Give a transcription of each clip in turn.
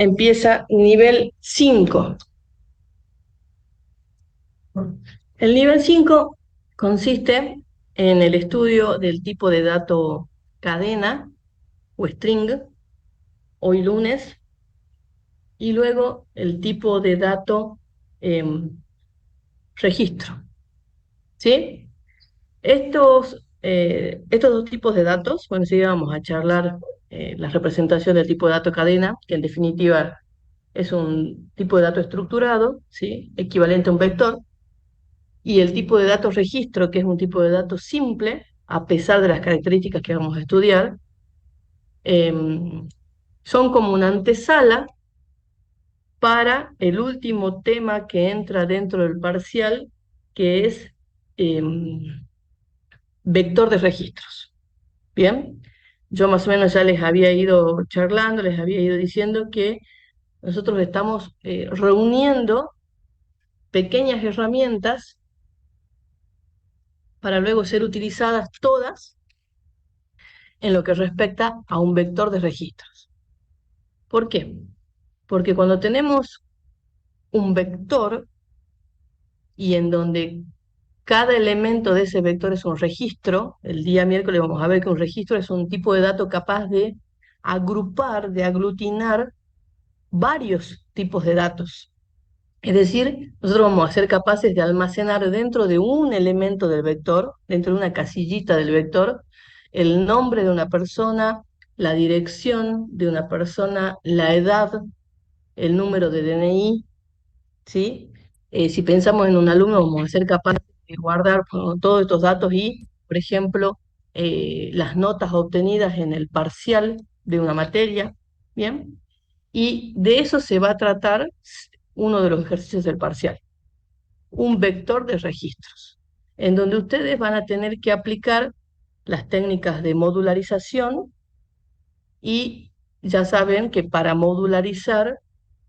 empieza nivel 5. El nivel 5 consiste en el estudio del tipo de dato cadena o string, hoy lunes, y luego el tipo de dato em, registro, ¿sí? Estos dos tipos de datos, bueno, sí vamos a charlar la representación del tipo de dato cadena, que en definitiva es un tipo de dato estructurado, ¿sí? Equivalente a un vector, y el tipo de dato registro, que es un tipo de dato simple, a pesar de las características que vamos a estudiar, em, son como una antesala para el último tema que entra dentro del parcial, que es em, vector de registros. Bien, yo más o menos ya les había ido charlando, les había ido diciendo que nosotros estamos reuniendo pequeñas herramientas para luego ser utilizadas todas en lo que respecta a un vector de registros. ¿Por qué? Porque cuando tenemos un vector y en donde cada elemento de ese vector es un registro, el día miércoles vamos a ver que un registro es un tipo de dato capaz de agrupar, de aglutinar varios tipos de datos. Es decir, nosotros vamos a ser capaces de almacenar dentro de un elemento del vector, dentro de una casillita del vector, el nombre de una persona, la dirección de una persona, la edad, el número de DNI, ¿sí? Si pensamos en un alumno, vamos a ser capaces de guardar todos estos datos y, por ejemplo, las notas obtenidas en el parcial de una materia, ¿bien? Y de eso se va a tratar uno de los ejercicios del parcial, un vector de registros, en donde ustedes van a tener que aplicar las técnicas de modularización y ya saben que para modularizar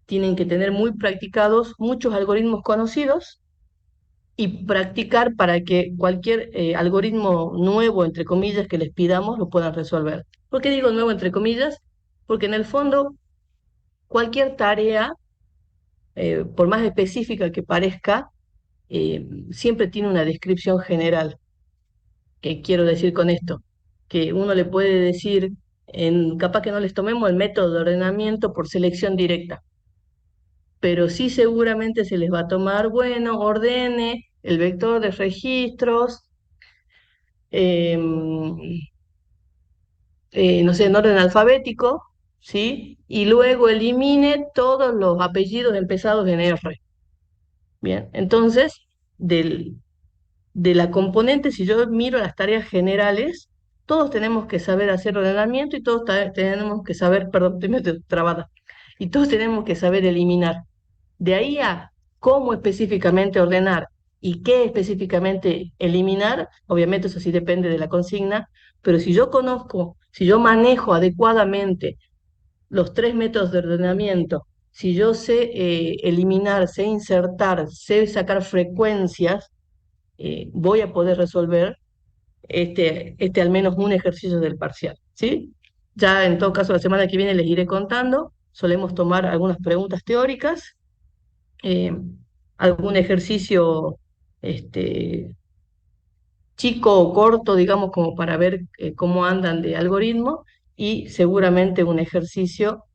tienen que tener muy practicados muchos algoritmos conocidos y practicar para que cualquier algoritmo nuevo, entre comillas, que les pidamos, lo puedan resolver. ¿Por qué digo nuevo, entre comillas? Porque en el fondo cualquier tarea, por más específica que parezca, siempre tiene una descripción general. ¿Qué quiero decir con esto? Que uno le puede decir, capaz que no les tomemos el método de ordenamiento por selección directa, pero sí seguramente se les va a tomar, bueno, ordene el vector de registros, em, no sé, en orden alfabético, ¿sí? Y luego elimine todos los apellidos empezados en R. Bien, entonces, de la componente, si yo miro las tareas generales, todos tenemos que saber hacer ordenamiento y todos tenemos que saber, perdón, estoy medio trabada, y todos tenemos que saber eliminar. De ahí a cómo específicamente ordenar y qué específicamente eliminar, obviamente eso sí depende de la consigna, pero si yo conozco, si yo manejo adecuadamente los tres métodos de ordenamiento, si yo sé eliminar, sé insertar, sé sacar frecuencias, voy a poder resolver al menos un ejercicio del parcial, ¿sí? Ya en todo caso la semana que viene les iré contando, solemos tomar algunas preguntas teóricas, eh, algún ejercicio este, chico o corto, digamos, como para ver cómo andan de algoritmo, y seguramente un ejercicio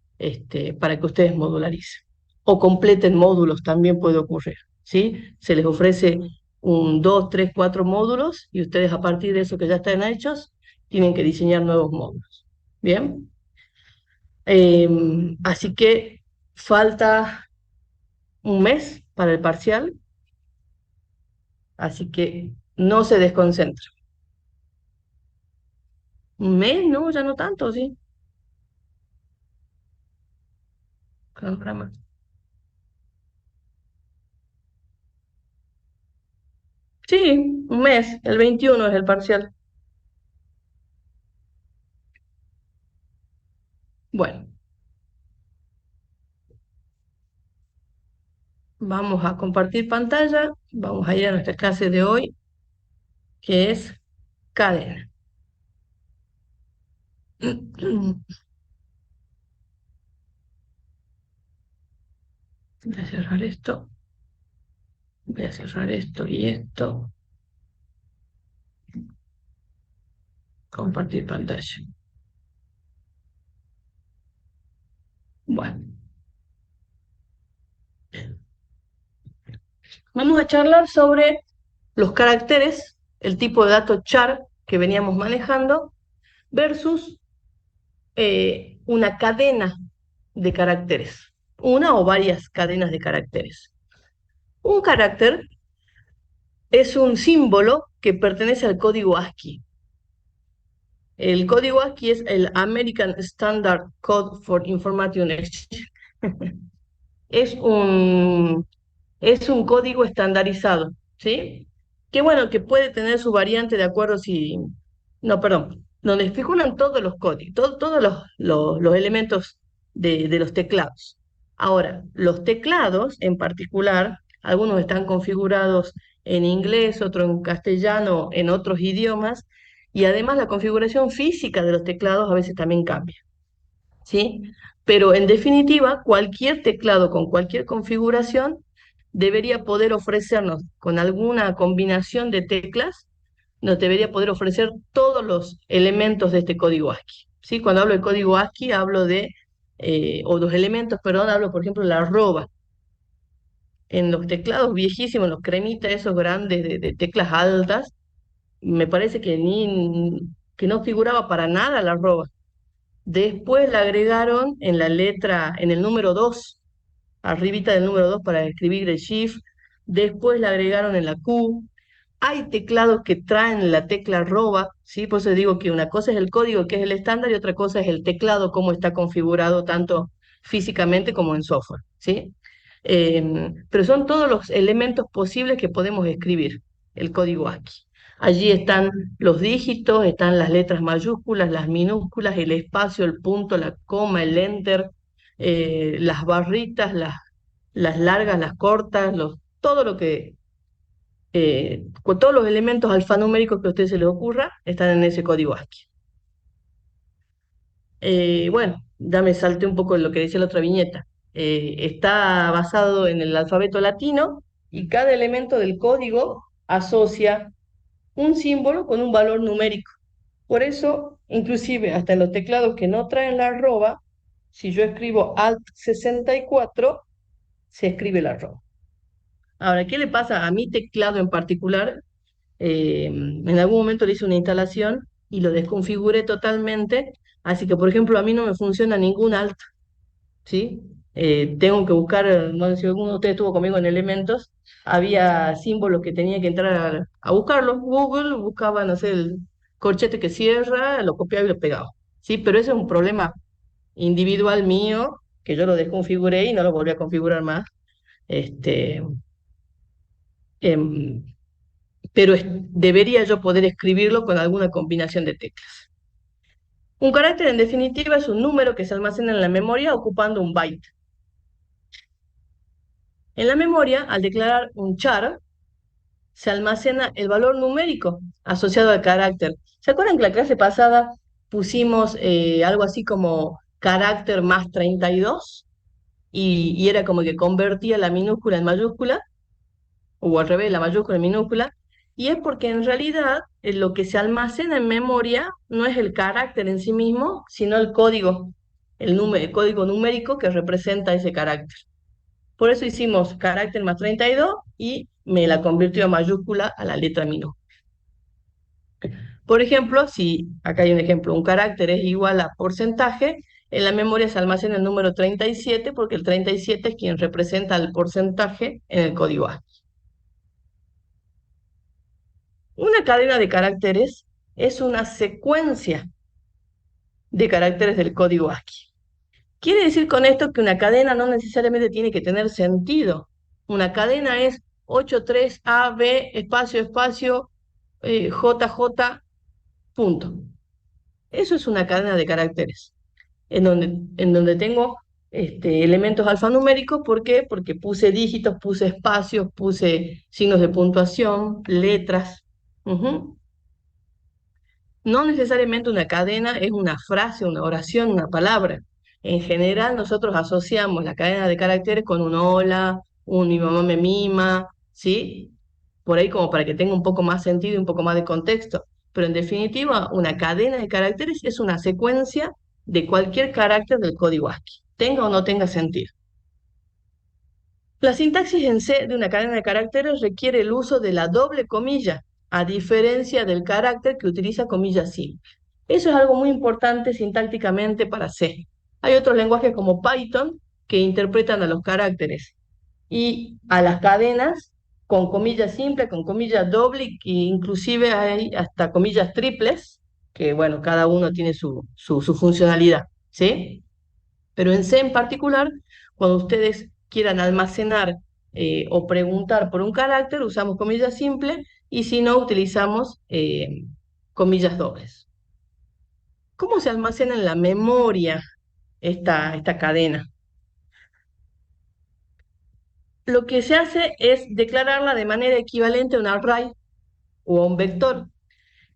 para que ustedes modularicen. O completen módulos, también puede ocurrir, ¿sí? Se les ofrece un, dos, tres, cuatro módulos, y ustedes a partir de eso que ya están hechos, tienen que diseñar nuevos módulos. ¿Bien? Así que falta un mes para el parcial, así que no se desconcentren. Un mes, no, ya no tanto, sí. Cronograma. Sí, un mes, el 21 es el parcial. Bueno, vamos a compartir pantalla, vamos a ir a nuestra clase de hoy, que es cadena. Voy a cerrar esto, voy a cerrar esto y esto, compartir pantalla. Bueno, vamos a charlar sobre los caracteres, el tipo de dato char que veníamos manejando, versus una cadena de caracteres, una o varias cadenas de caracteres. Un carácter es un símbolo que pertenece al código ASCII. El código ASCII es el American Standard Code for Information Exchange. Es un, es un código estandarizado, ¿sí? Que bueno, que puede tener su variante de acuerdo si... No, perdón, donde figuran todos los códigos, todos los elementos de los teclados. Ahora, los teclados en particular, algunos están configurados en inglés, otros en castellano, en otros idiomas, y además la configuración física de los teclados a veces también cambia. ¿Sí? Pero en definitiva, cualquier teclado con cualquier configuración debería poder ofrecernos, con alguna combinación de teclas, nos debería poder ofrecer todos los elementos de este código ASCII. ¿Sí? Cuando hablo de código ASCII, hablo de, o los elementos, perdón, hablo por ejemplo de la arroba. En los teclados viejísimos, los cremitas, esos grandes de teclas altas, me parece que no figuraba para nada la arroba. Después la agregaron en la letra, en el número 2 arribita del número 2 para escribir el shift. Después la agregaron en la Q. Hay teclados que traen la tecla arroba, ¿sí? Por eso digo que una cosa es el código, que es el estándar, y otra cosa es el teclado, cómo está configurado tanto físicamente como en software, ¿sí? Pero son todos los elementos posibles que podemos escribir, el código ASCII. Allí están los dígitos, están las letras mayúsculas, las minúsculas, el espacio, el punto, la coma, el enter, las barritas, las largas, las cortas, todo lo que, con todos los elementos alfanuméricos que a usted se les ocurra, están en ese código ASCII. Bueno, ya me salté un poco de lo que decía la otra viñeta. Está basado en el alfabeto latino y cada elemento del código asocia un símbolo con un valor numérico. Por eso, inclusive hasta en los teclados que no traen la arroba, si yo escribo Alt 64, se escribe la arroba. Ahora, ¿qué le pasa a mi teclado en particular? En algún momento le hice una instalación y lo desconfiguré totalmente, así que, por ejemplo, a mí no me funciona ningún Alt, ¿sí? Tengo que buscar, no sé si alguno de ustedes estuvo conmigo en Elementos, había símbolos que tenía que entrar a buscarlos. Google buscaba, no sé, el corchete que cierra, lo copiaba y lo pegaba, ¿sí? Pero ese es un problema individual mío, que yo lo desconfiguré y no lo volví a configurar más. Este, em, pero debería yo poder escribirlo con alguna combinación de teclas. Un carácter, en definitiva, es un número que se almacena en la memoria ocupando un byte. En la memoria, al declarar un char, se almacena el valor numérico asociado al carácter. ¿Se acuerdan que la clase pasada pusimos algo así como carácter más 32? Y era como que convertía la minúscula en mayúscula, o al revés, la mayúscula en minúscula, y es porque en realidad lo que se almacena en memoria no es el carácter en sí mismo, sino el código, el código numérico que representa ese carácter. Por eso hicimos carácter más 32 y me la convirtió a mayúscula a la letra minúscula. Por ejemplo, si acá hay un ejemplo, un carácter es igual a porcentaje, en la memoria se almacena el número 37 porque el 37 es quien representa el porcentaje en el código A. Una cadena de caracteres es una secuencia de caracteres del código ASCII. Quiere decir con esto que una cadena no necesariamente tiene que tener sentido. Una cadena es 83AB, espacio, espacio, JJ, punto. Eso es una cadena de caracteres, en donde tengo elementos alfanuméricos. ¿Por qué? Porque puse dígitos, puse espacios, puse signos de puntuación, letras. Ujú. No necesariamente una cadena es una frase, una oración, una palabra. En general, nosotros asociamos la cadena de caracteres con un hola, un mi mamá me mima, ¿sí? Por ahí como para que tenga un poco más sentido y un poco más de contexto. Pero en definitiva, una cadena de caracteres es una secuencia de cualquier carácter del código ASCII, tenga o no tenga sentido. La sintaxis en C de una cadena de caracteres requiere el uso de la doble comilla, a diferencia del carácter que utiliza comilla simple. Eso es algo muy importante sintácticamente para C. Hay otros lenguajes como Python que interpretan a los caracteres y a las cadenas con comillas simples, con comillas doble, e inclusive hay hasta comillas triples, que bueno, cada uno tiene su funcionalidad, ¿sí? Pero en C en particular, cuando ustedes quieran almacenar o preguntar por un carácter, usamos comillas simples y si no, utilizamos comillas dobles. ¿Cómo se almacena en la memoria esta cadena? Lo que se hace es declararla de manera equivalente a un array o a un vector.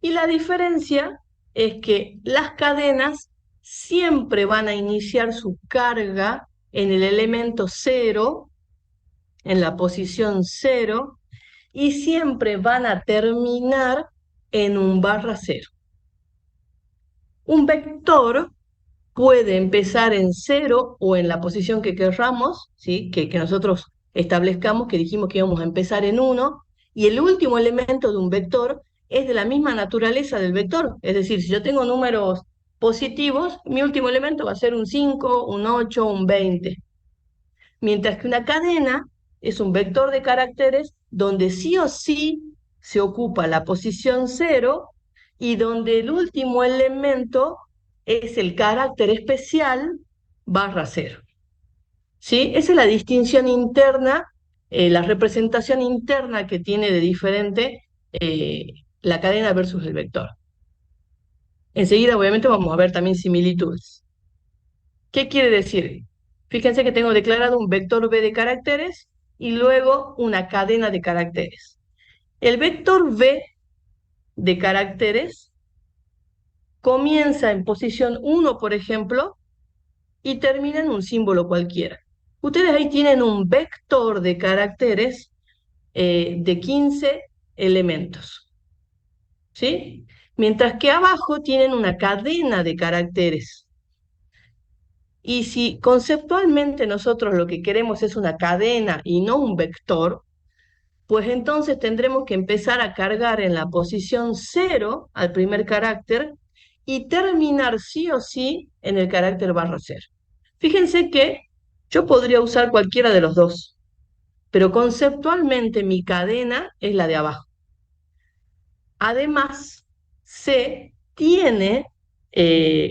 Y la diferencia es que las cadenas siempre van a iniciar su carga en el elemento 0, en la posición 0, y siempre van a terminar en un barra 0. Un vector puede empezar en 0 o en la posición que querramos, ¿sí? que nosotros establezcamos, que dijimos que íbamos a empezar en 1, y el último elemento de un vector es de la misma naturaleza del vector. Es decir, si yo tengo números positivos, mi último elemento va a ser un 5, un 8, un 20. Mientras que una cadena es un vector de caracteres donde sí o sí se ocupa la posición 0 y donde el último elemento es el carácter especial barra 0. ¿Sí? Esa es la distinción interna, la representación interna que tiene de diferente la cadena versus el vector. Enseguida, obviamente, vamos a ver también similitudes. ¿Qué quiere decir? Fíjense que tengo declarado un vector B de caracteres y luego una cadena de caracteres. El vector B de caracteres comienza en posición 1, por ejemplo, y termina en un símbolo cualquiera. Ustedes ahí tienen un vector de caracteres de 15 elementos, ¿sí? Mientras que abajo tienen una cadena de caracteres. Y si conceptualmente nosotros lo que queremos es una cadena y no un vector, pues entonces tendremos que empezar a cargar en la posición 0 al primer carácter y terminar sí o sí en el carácter barra 0. Fíjense que yo podría usar cualquiera de los dos, pero conceptualmente mi cadena es la de abajo. Además, C tiene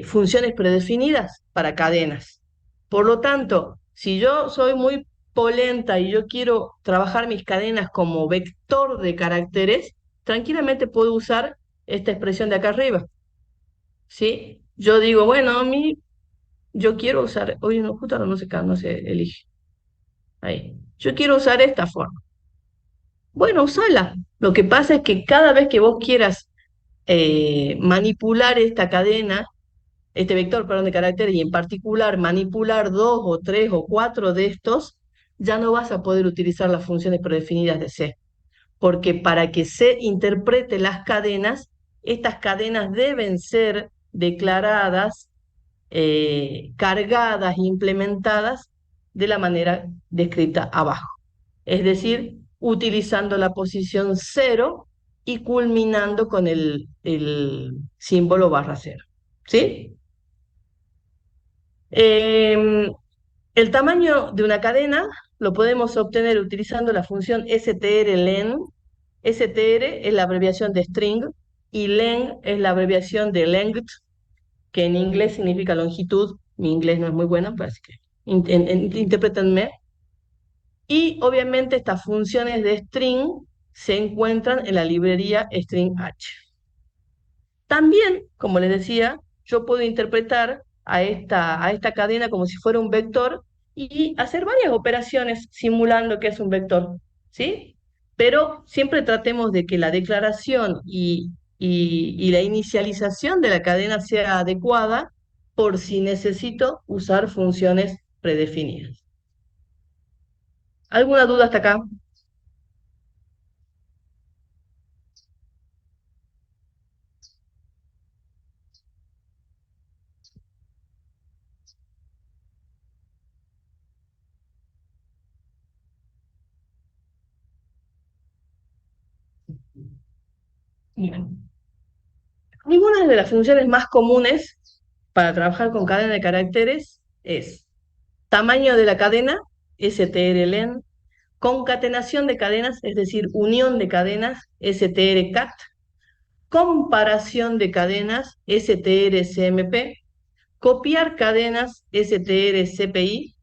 funciones predefinidas para cadenas. Por lo tanto, si yo soy muy polenta y yo quiero trabajar mis cadenas como vector de caracteres, tranquilamente puedo usar esta expresión de acá arriba. ¿Sí? Yo digo, bueno, yo quiero usar, oye, no, justo ahora no se elige. Ahí. Yo quiero usar esta forma. Bueno, usala. Lo que pasa es que cada vez que vos quieras manipular esta cadena, este vector, perdón, de caracteres, y en particular manipular 2 o 3 o 4 de estos, ya no vas a poder utilizar las funciones predefinidas de C, porque para que C interprete las cadenas, estas cadenas deben ser declaradas, cargadas, implementadas de la manera descrita abajo. Es decir, utilizando la posición 0 y culminando con el símbolo barra 0. ¿Sí? El tamaño de una cadena lo podemos obtener utilizando la función strlen. Str es la abreviación de string y len es la abreviación de length, que en inglés significa longitud. Mi inglés no es muy bueno, pero así que interprétenme. Y obviamente estas funciones de string se encuentran en la librería stringh. También, como les decía, yo puedo interpretar a esta cadena como si fuera un vector y hacer varias operaciones simulando que es un vector, ¿sí? Pero siempre tratemos de que la declaración y la inicialización de la cadena sea adecuada, por si necesito usar funciones predefinidas. ¿Alguna duda hasta acá? Bien. Algunas de las funciones más comunes para trabajar con cadena de caracteres es tamaño de la cadena, strlen, concatenación de cadenas, es decir, unión de cadenas, strcat, comparación de cadenas, strcmp, copiar cadenas, strcpi,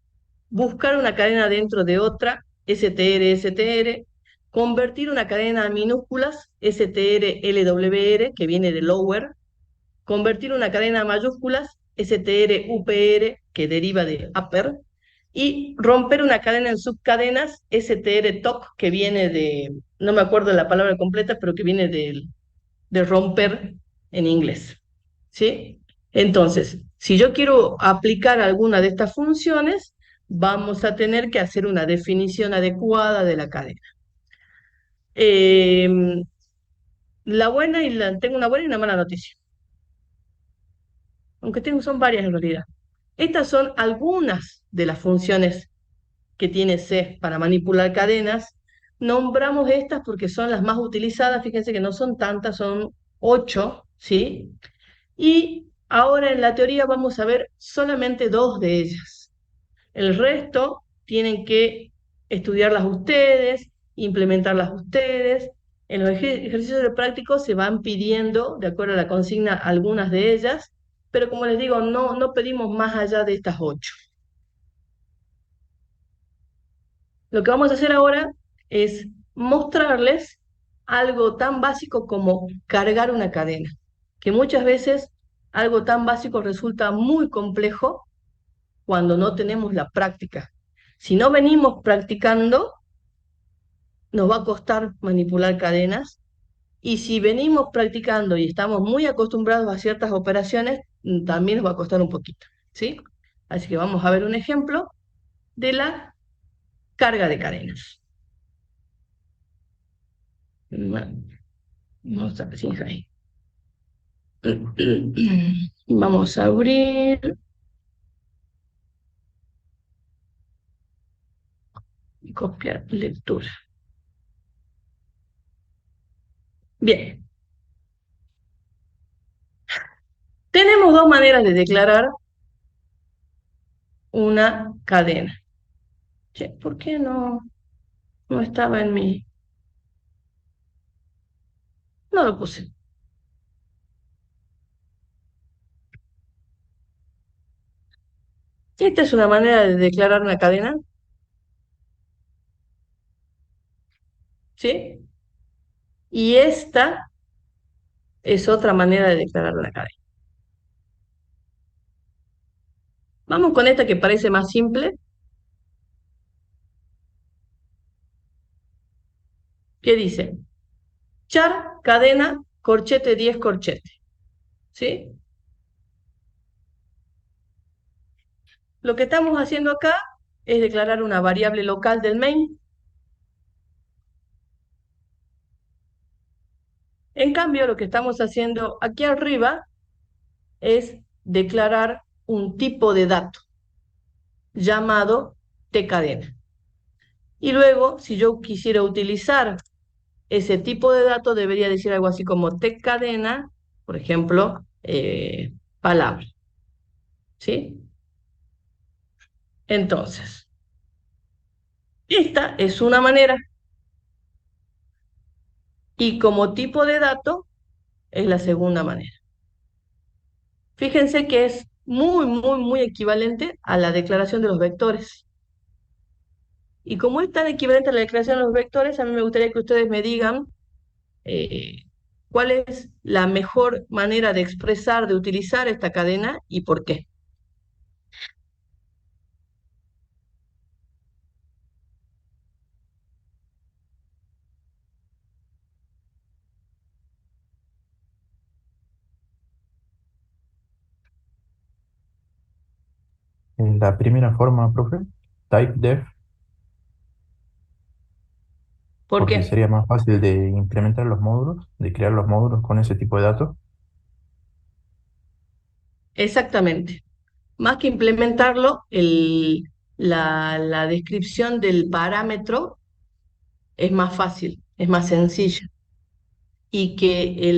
buscar una cadena dentro de otra, str, convertir una cadena a minúsculas, strlwr, que viene de lower, convertir una cadena a mayúsculas, strupr, que deriva de upper, y romper una cadena en subcadenas, strtop, que viene de, no me acuerdo la palabra completa, pero que viene de romper en inglés. ¿Sí? Entonces, si yo quiero aplicar alguna de estas funciones, vamos a tener que hacer una definición adecuada de la cadena. Eh, tengo una buena y una mala noticia, aunque son varias en realidad. Estas son algunas de las funciones que tiene C para manipular cadenas. Nombramos estas porque son las más utilizadas, fíjense que no son tantas, son 8, ¿sí? Y ahora en la teoría vamos a ver solamente 2 de ellas. El resto tienen que estudiarlas ustedes, implementarlas ustedes. En los ejercicios de prácticos se van pidiendo, de acuerdo a la consigna, algunas de ellas, pero como les digo, no pedimos más allá de estas 8. Lo que vamos a hacer ahora es mostrarles algo tan básico como cargar una cadena, que muchas veces algo tan básico resulta muy complejo cuando no tenemos la práctica. Si no venimos practicando, nos va a costar manipular cadenas, y si venimos practicando y estamos muy acostumbrados a ciertas operaciones, también nos va a costar un poquito, ¿sí? Así que vamos a ver un ejemplo de la carga de cadenas. Vamos a ver si es ahí. Vamos a abrir y copiar lectura. Bien, tenemos dos maneras de declarar una cadena. Che, ¿por qué no estaba en mi...? No lo puse. Esta es una manera de declarar una cadena, ¿sí? Y esta es otra manera de declarar una cadena. Vamos con esta que parece más simple, que dice char, cadena, corchete 10 corchete, ¿sí? Lo que estamos haciendo acá es declarar una variable local del main. En cambio, lo que estamos haciendo aquí arriba es declarar un tipo de dato llamado tcadena. Y luego, si yo quisiera utilizar ese tipo de dato, debería decir algo así como tcadena, por ejemplo, palabra. ¿Sí? Entonces, esta es una manera, y como tipo de dato es la segunda manera. Fíjense que es muy equivalente a la declaración de los vectores. Y como es tan equivalente a la declaración de los vectores, a mí me gustaría que ustedes me digan eh, cuál es la mejor manera de expresar, de utilizar esta cadena y por qué. En la primera forma, profe, typedef, ¿Por porque qué? sería más fácil de implementar los módulos, de crear los módulos con ese tipo de datos. Exactamente. Más que implementarlo, la descripción del parámetro es más fácil, es más sencilla. Y que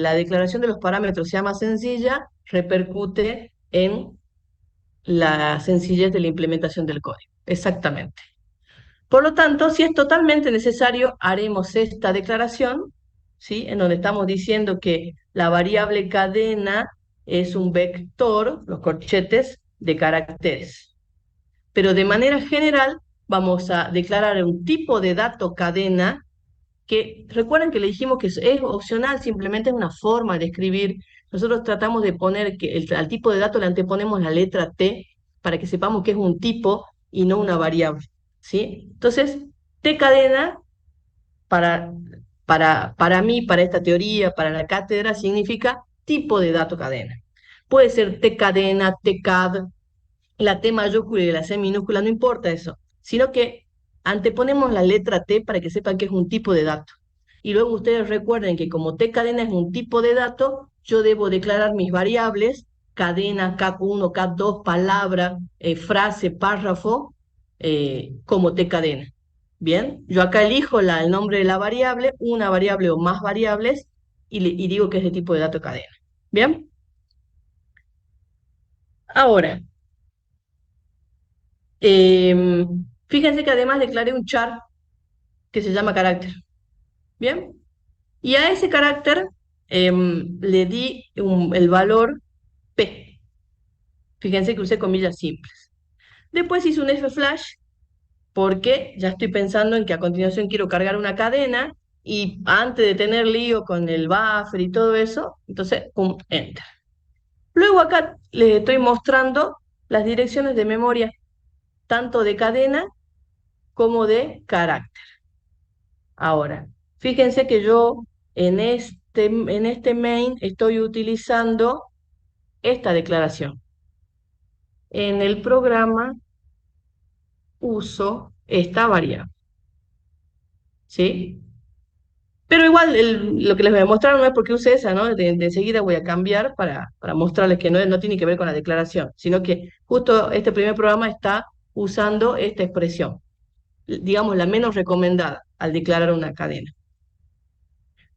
la declaración de los parámetros sea más sencilla repercute en la sencillez de la implementación del código. Exactamente. Por lo tanto, si es totalmente necesario, haremos esta declaración, ¿sí? En donde estamos diciendo que la variable cadena es un vector, los corchetes, de caracteres. Pero de manera general, vamos a declarar un tipo de dato cadena que recuerden que le dijimos que es opcional, simplemente es una forma de escribir. Nosotros tratamos de poner que al tipo de dato le anteponemos la letra T para que sepamos que es un tipo y no una variable, ¿sí? Entonces, T cadena para, para mí, para esta teoría, para la cátedra, significa tipo de dato cadena. Puede ser T cadena, T cad, la T mayúscula y la C minúscula, no importa eso, sino que anteponemos la letra T para que sepan que es un tipo de dato. Y luego ustedes recuerden que como T cadena es un tipo de dato, yo debo declarar mis variables, cadena, CAC1, CAC2, palabra, frase, párrafo, como T cadena. Bien, yo acá elijo el nombre de la variable, una variable o más variables, y digo que es de tipo de dato cadena. Bien, ahora, fíjense que además declaré un char que se llama carácter. Bien, y a ese carácter le di el valor P. Fíjense que usé comillas simples. Después hice un F-flash porque ya estoy pensando en que a continuación quiero cargar una cadena y antes de tener lío con el buffer y todo eso, entonces, pum, enter. Luego acá les estoy mostrando las direcciones de memoria, tanto de cadena como de carácter. Ahora, fíjense que yo en este main estoy utilizando esta declaración. En el programa uso esta variable, ¿sí? Pero igual lo que les voy a mostrar no es porque use esa, ¿no? De enseguida voy a cambiar para mostrarles que no tiene que ver con la declaración, sino que justo este primer programa está usando esta expresión, digamos la menos recomendada al declarar una cadena.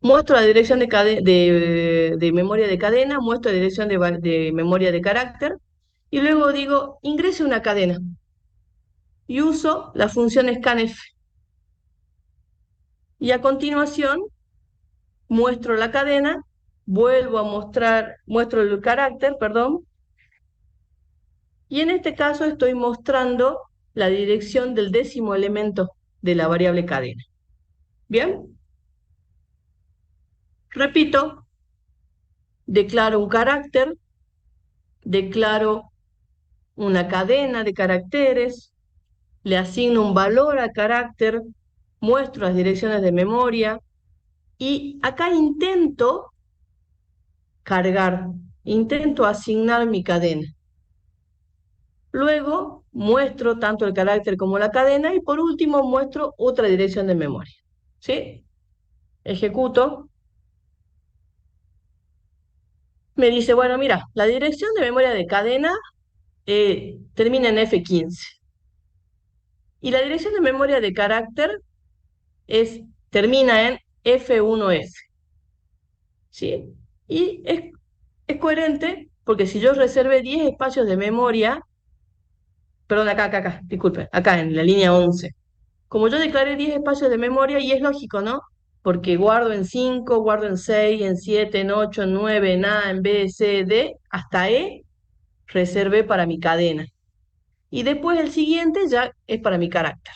Muestro la dirección de memoria de cadena, muestro la dirección de memoria de carácter, y luego digo, ingrese una cadena, y uso la función scanf. Y a continuación muestro la cadena, vuelvo a mostrar, muestro el carácter, perdón, y en este caso estoy mostrando la dirección del décimo elemento de la variable cadena. ¿Bien? Repito, declaro un carácter, declaro una cadena de caracteres, le asigno un valor al carácter, muestro las direcciones de memoria y acá intento cargar, intento asignar mi cadena. Luego muestro tanto el carácter como la cadena y por último muestro otra dirección de memoria. ¿Sí? Ejecuto. Me dice, bueno, mira, la dirección de memoria de cadena termina en F15 y la dirección de memoria de carácter termina en F1F. ¿Sí? Y es coherente porque si yo reservé 10 espacios de memoria, perdón, acá, disculpe, acá en la línea 11. Como yo declaré 10 espacios de memoria, y es lógico, ¿no? Porque guardo en 5, guardo en 6, en 7, en 8, en 9, en A, en B, C, D, hasta E, reservé para mi cadena. Y después el siguiente ya es para mi carácter.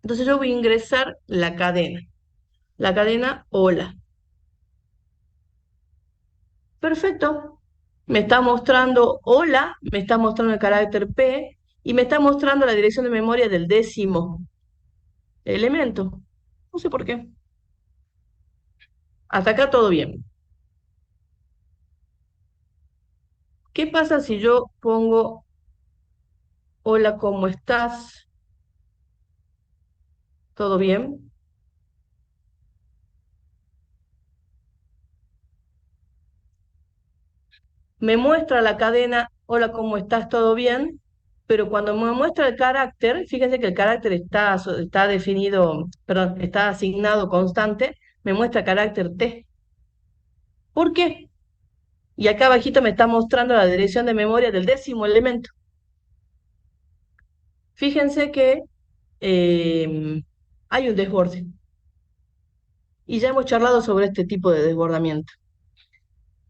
Entonces yo voy a ingresar la cadena hola. Perfecto. Me está mostrando hola, me está mostrando el carácter P y me está mostrando la dirección de memoria del décimo elemento. No sé por qué. Hasta acá todo bien. ¿Qué pasa si yo pongo Hola, ¿cómo estás? ¿Todo bien? Me muestra la cadena, hola, ¿cómo estás? ¿Todo bien? Pero cuando me muestra el carácter, fíjense que el carácter está definido, perdón, está asignado constante, me muestra carácter T. ¿Por qué? Y acá abajito me está mostrando la dirección de memoria del décimo elemento. Fíjense que hay un desborde. Y ya hemos charlado sobre este tipo de desbordamiento.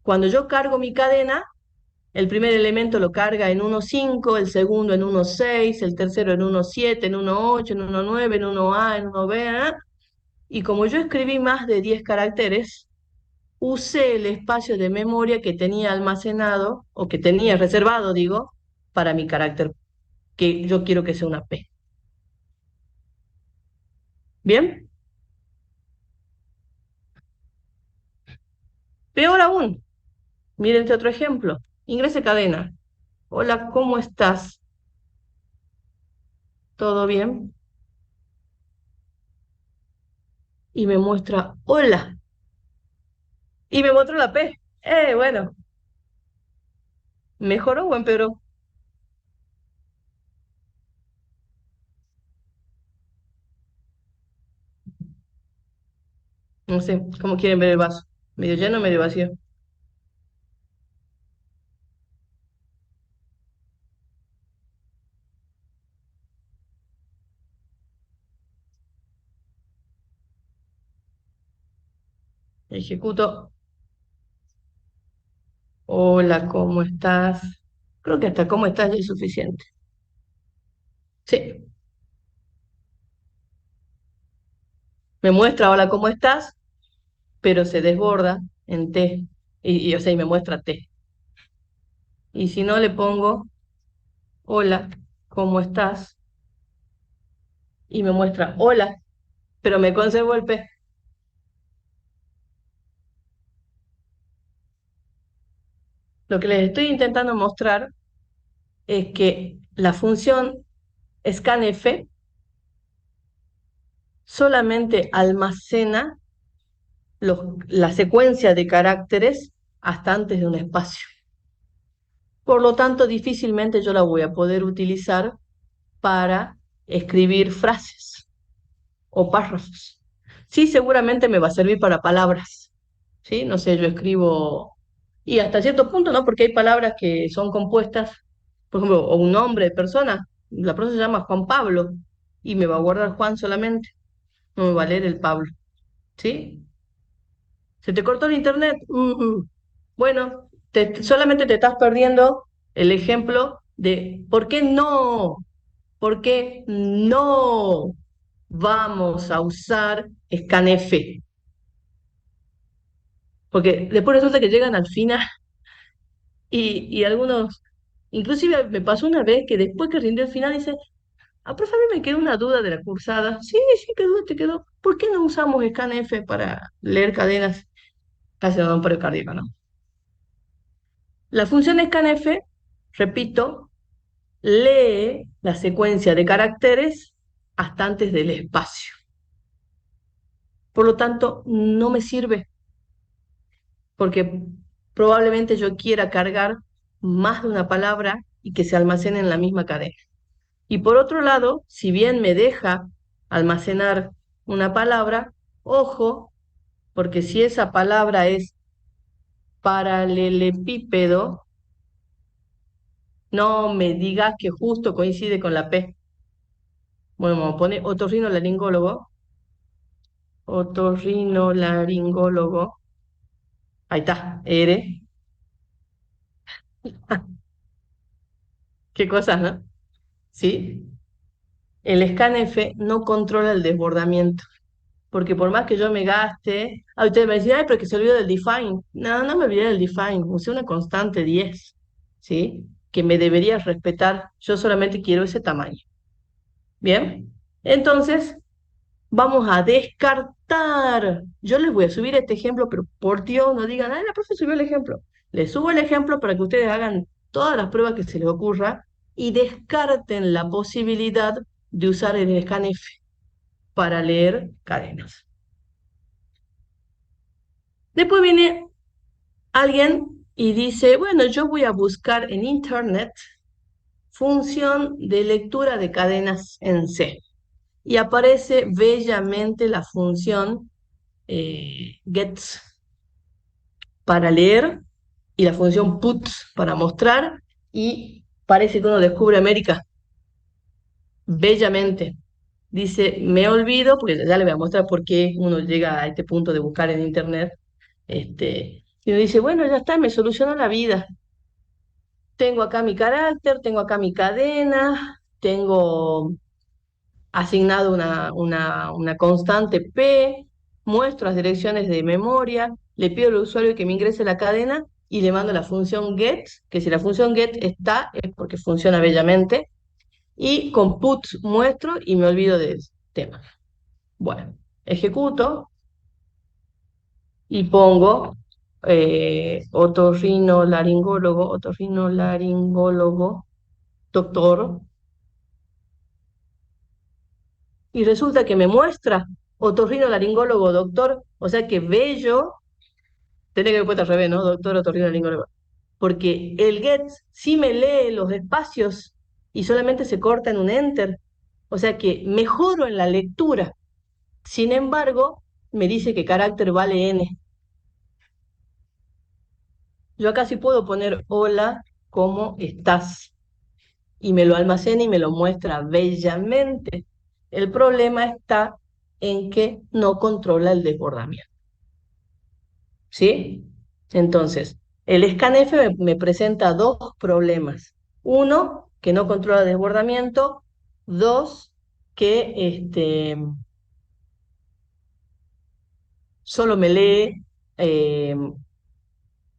Cuando yo cargo mi cadena, el primer elemento lo carga en 1,5, el segundo en 1,6, el tercero en 1,7, en 1,8, en 1,9, en 1A, en 1B, ¿eh? Y como yo escribí más de 10 caracteres, usé el espacio de memoria que tenía almacenado, o que tenía reservado, digo, para mi carácter, que yo quiero que sea una P. ¿Bien? Peor aún, miren este otro ejemplo. Ingrese cadena. Hola, ¿cómo estás? ¿Todo bien? Y me muestra hola. Y me muestra la P. Bueno, ¿mejoró o empeoró? No sé, ¿cómo quieren ver el vaso? ¿Medio lleno o medio vacío? Ejecuto. Hola, ¿cómo estás? Creo que hasta cómo estás ya es suficiente. Sí, me muestra hola, ¿cómo estás? Pero se desborda en T. O sea, y me muestra T. Y si no le pongo hola, ¿cómo estás? Y me muestra hola, pero me conservo el P. Lo que les estoy intentando mostrar es que la función scanf solamente almacena la secuencia de caracteres hasta antes de un espacio. Por lo tanto, difícilmente yo la voy a poder utilizar para escribir frases o párrafos. Sí, seguramente me va a servir para palabras, ¿sí? No sé, yo escribo, y hasta cierto punto, ¿no? Porque hay palabras que son compuestas, por ejemplo, o un nombre de persona, la persona se llama Juan Pablo, y me va a guardar Juan solamente, no me va a leer el Pablo, ¿sí? ¿Se te cortó el internet? Bueno, solamente te estás perdiendo el ejemplo de por qué no vamos a usar scanf. Porque después resulta que llegan al final y algunos, inclusive me pasó una vez que después que rindió el final dice, ah, profe, a mí me quedó una duda de la cursada. Sí, sí, qué duda te quedó. ¿Por qué no usamos scanf para leer cadenas? Casi no da un paro cardíaco, ¿no? La función scanf, repito, lee la secuencia de caracteres hasta antes del espacio. Por lo tanto, no me sirve porque probablemente yo quiera cargar más de una palabra y que se almacene en la misma cadena. Y por otro lado, si bien me deja almacenar una palabra, ojo, porque si esa palabra es paralelepípedo, no me digas que justo coincide con la P. Bueno, vamos a poner otorrinolaringólogo, otorrinolaringólogo, ahí está, R, qué cosas, ¿no? ¿Sí? El scanf no controla el desbordamiento, porque por más que yo me gaste, ustedes me decían, ay, pero que se olvidó del define. No, no me olvidé del define, usé una constante 10, ¿sí? Que me debería respetar, yo solamente quiero ese tamaño. ¿Bien? Entonces, vamos a descartar. Yo les voy a subir este ejemplo, pero por Dios, no digan, ay, la profe subió el ejemplo. Les subo el ejemplo para que ustedes hagan todas las pruebas que se les ocurra y descarten la posibilidad de usar el scanf para leer cadenas. Después viene alguien y dice, bueno, yo voy a buscar en Internet función de lectura de cadenas en C. Y aparece bellamente la función gets para leer y la función puts para mostrar, y parece que uno descubre América bellamente. Dice, me olvido, porque ya le voy a mostrar por qué uno llega a este punto de buscar en Internet. Y uno dice, bueno, ya está, me solucionó la vida. Tengo acá mi carácter, tengo acá mi cadena, tengo asignado una constante P, muestro las direcciones de memoria, le pido al usuario que me ingrese la cadena y le mando la función get, que si la función get está es porque funciona bellamente, y con puts muestro y me olvido del tema. Bueno, ejecuto y pongo otorrinolaringólogo, doctor, y resulta que me muestra otorrinolaringólogo, doctor, o sea que bello, tenía que haber puesto al revés, ¿no? Doctor otorrinolaringólogo. Porque el get sí me lee los espacios y solamente se corta en un enter. O sea que mejoro en la lectura. Sin embargo, me dice que carácter vale n. Yo acá sí puedo poner hola, ¿cómo estás? Y me lo almacena y me lo muestra bellamente. El problema está en que no controla el desbordamiento. ¿Sí? Entonces, el scanf me presenta dos problemas. Uno, que no controla desbordamiento. Dos, que solo me lee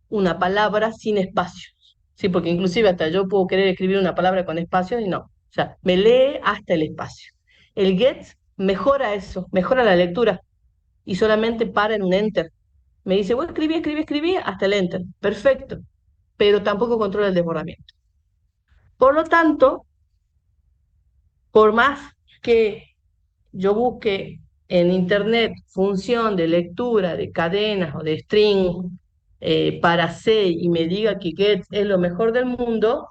una palabra sin espacios. Sí, porque inclusive hasta yo puedo querer escribir una palabra con espacios y no. O sea, me lee hasta el espacio. El get mejora eso, mejora la lectura y solamente para en un enter. Me dice, bueno, escribí, escribí, escribí hasta el enter. Perfecto. Pero tampoco controla el desbordamiento. Por lo tanto, por más que yo busque en Internet función de lectura de cadenas o de string para C y me diga que get es lo mejor del mundo,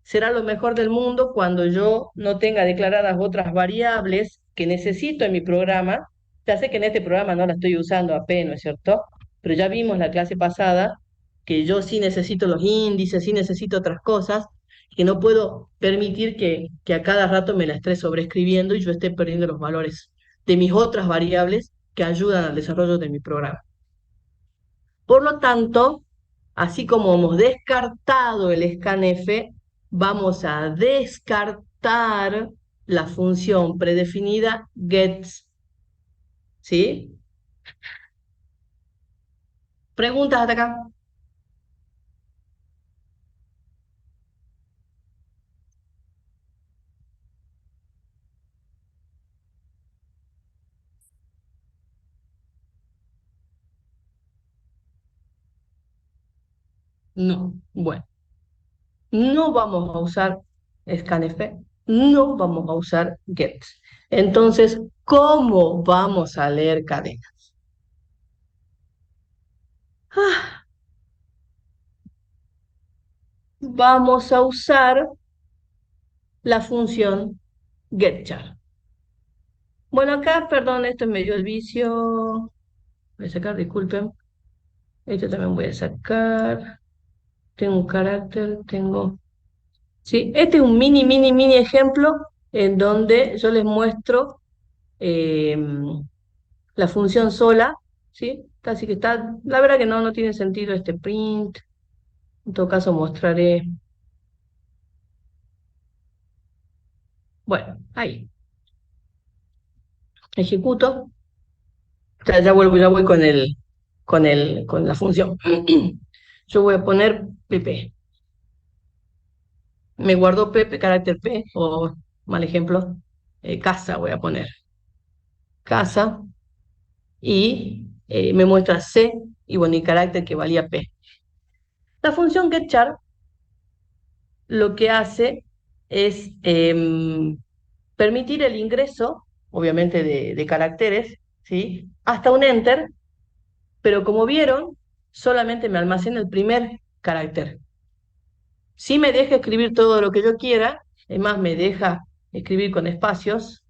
será lo mejor del mundo cuando yo no tenga declaradas otras variables que necesito en mi programa. Ya sé que en este programa no la estoy usando a P, ¿no es cierto? Pero ya vimos la clase pasada que yo sí necesito los índices, sí necesito otras cosas, que no puedo permitir que a cada rato me la esté sobreescribiendo y yo esté perdiendo los valores de mis otras variables que ayudan al desarrollo de mi programa. Por lo tanto, así como hemos descartado el scanf, vamos a descartar la función predefinida gets. ¿Sí? ¿Preguntas hasta acá? No. Bueno, no vamos a usar scanf, no vamos a usar get. Entonces, ¿cómo vamos a leer cadenas? Ah, vamos a usar la función getChar. Bueno, acá, perdón, esto me dio el vicio. Voy a sacar, disculpen. Esto también voy a sacar. Tengo un carácter, tengo... Sí, este es un mini, mini, mini ejemplo en donde yo les muestro eh, la función sola, ¿sí? Así que está, la verdad que no tiene sentido este print. En todo caso mostraré, bueno, ahí, ejecuto, ya vuelvo, ya voy con la función. Yo voy a poner pp. Me guardó Pepe, carácter P, o mal ejemplo, casa voy a poner. Casa, y me muestra C, y bueno, y carácter que valía P. La función getChar lo que hace es permitir el ingreso, obviamente de caracteres, ¿sí? Hasta un enter, pero como vieron, solamente me almacena el primer carácter. Sí me deja escribir todo lo que yo quiera, es más, me deja escribir con espacios,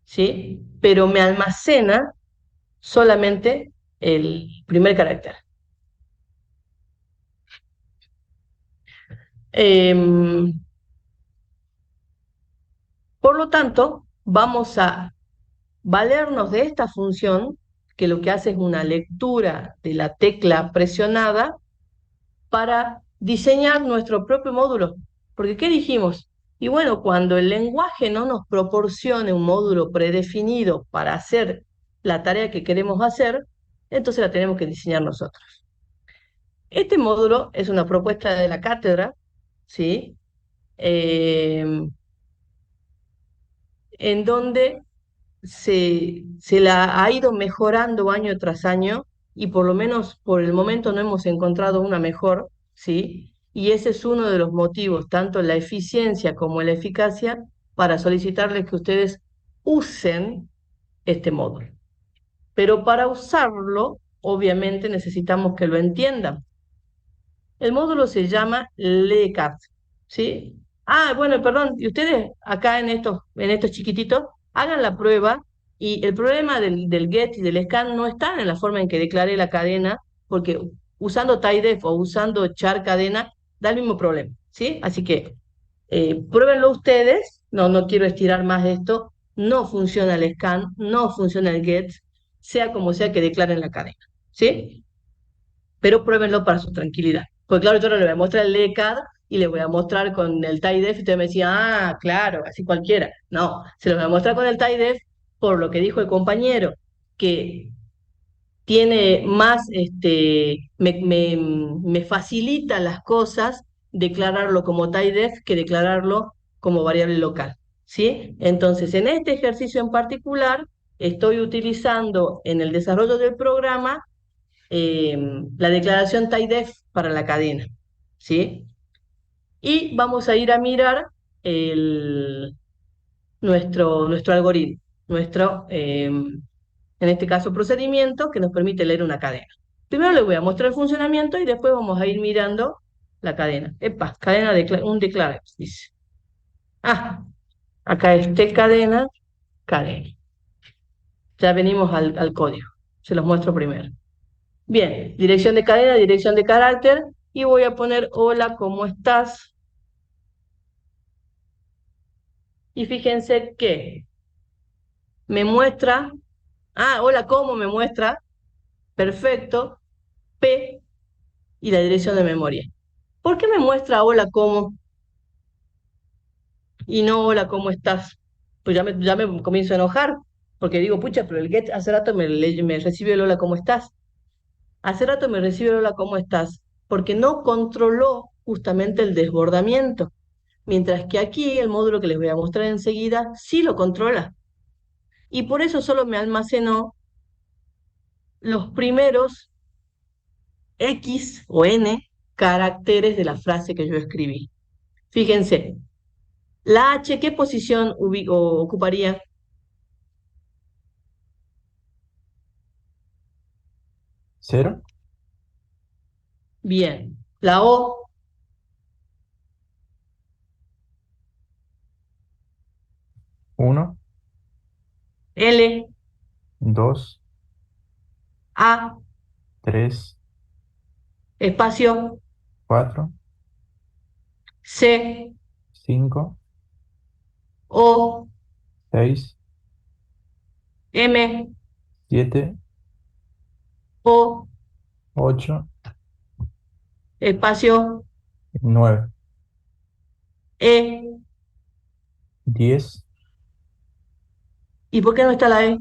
¿sí? Pero me almacena solamente el primer carácter. Em, por lo tanto, vamos a valernos de esta función, que lo que hace es una lectura de la tecla presionada para diseñar nuestro propio módulo. Porque, ¿qué dijimos? Y bueno, cuando el lenguaje no nos proporcione un módulo predefinido para hacer la tarea que queremos hacer, entonces la tenemos que diseñar nosotros. Este módulo es una propuesta de la cátedra, ¿sí? Eh, en donde se la ha ido mejorando año tras año y por lo menos por el momento no hemos encontrado una mejor, ¿sí? Y ese es uno de los motivos, tanto la eficiencia como la eficacia, para solicitarles que ustedes usen este módulo. Pero para usarlo, obviamente necesitamos que lo entiendan. El módulo se llama LECAT, ¿sí? Ah, bueno, perdón, y ustedes acá en estos chiquititos, hagan la prueba y el problema del get y del scan no está en la forma en que declaré la cadena, porque usando TIDEF o usando char cadena da el mismo problema, ¿sí? Así que pruébenlo ustedes, no quiero estirar más esto, no funciona el scan, no funciona el get, sea como sea que declaren la cadena, ¿sí? Pero pruébenlo para su tranquilidad. Pues claro, yo no le voy a mostrar el LECAD y le voy a mostrar con el TIDEF y usted me decía, ah, claro, así cualquiera. No, se lo voy a mostrar con el TIDEF por lo que dijo el compañero, que tiene más, me facilita las cosas declararlo como TIDEF que declararlo como variable local, ¿sí? Entonces, en este ejercicio en particular, estoy utilizando en el desarrollo del programa eh, la declaración TIDEF para la cadena, ¿sí? Y vamos a ir a mirar nuestro algoritmo, en este caso, procedimiento que nos permite leer una cadena. Primero les voy a mostrar el funcionamiento y después vamos a ir mirando la cadena. Epa, cadena un declare, dice. Ah, acá es T cadena, cadena. Ya venimos al código. Se los muestro primero. Bien, dirección de cadena, dirección de carácter, y voy a poner hola, ¿cómo estás? Y fíjense que me muestra, hola, ¿cómo me muestra? Perfecto, P y la dirección de memoria. ¿Por qué me muestra hola, cómo y no hola, ¿cómo estás? Pues ya me comienzo a enojar, porque digo, pucha, pero el get hace rato me recibe el hola, ¿cómo estás? Hace rato me recibe el hola, ¿cómo estás? Porque no controló justamente el desbordamiento. Mientras que aquí el módulo que les voy a mostrar enseguida sí lo controla. Y por eso solo me almacenó los primeros X o N caracteres de la frase que yo escribí. Fíjense, la H, ¿qué posición ocuparía? ¿Cero? Bien. La O, Uno, L, dos, A, tres, espacio, cuatro, C, cinco, O, seis, M, siete, O, ocho, espacio, nueve, E. 10, ¿Y por qué no está la E?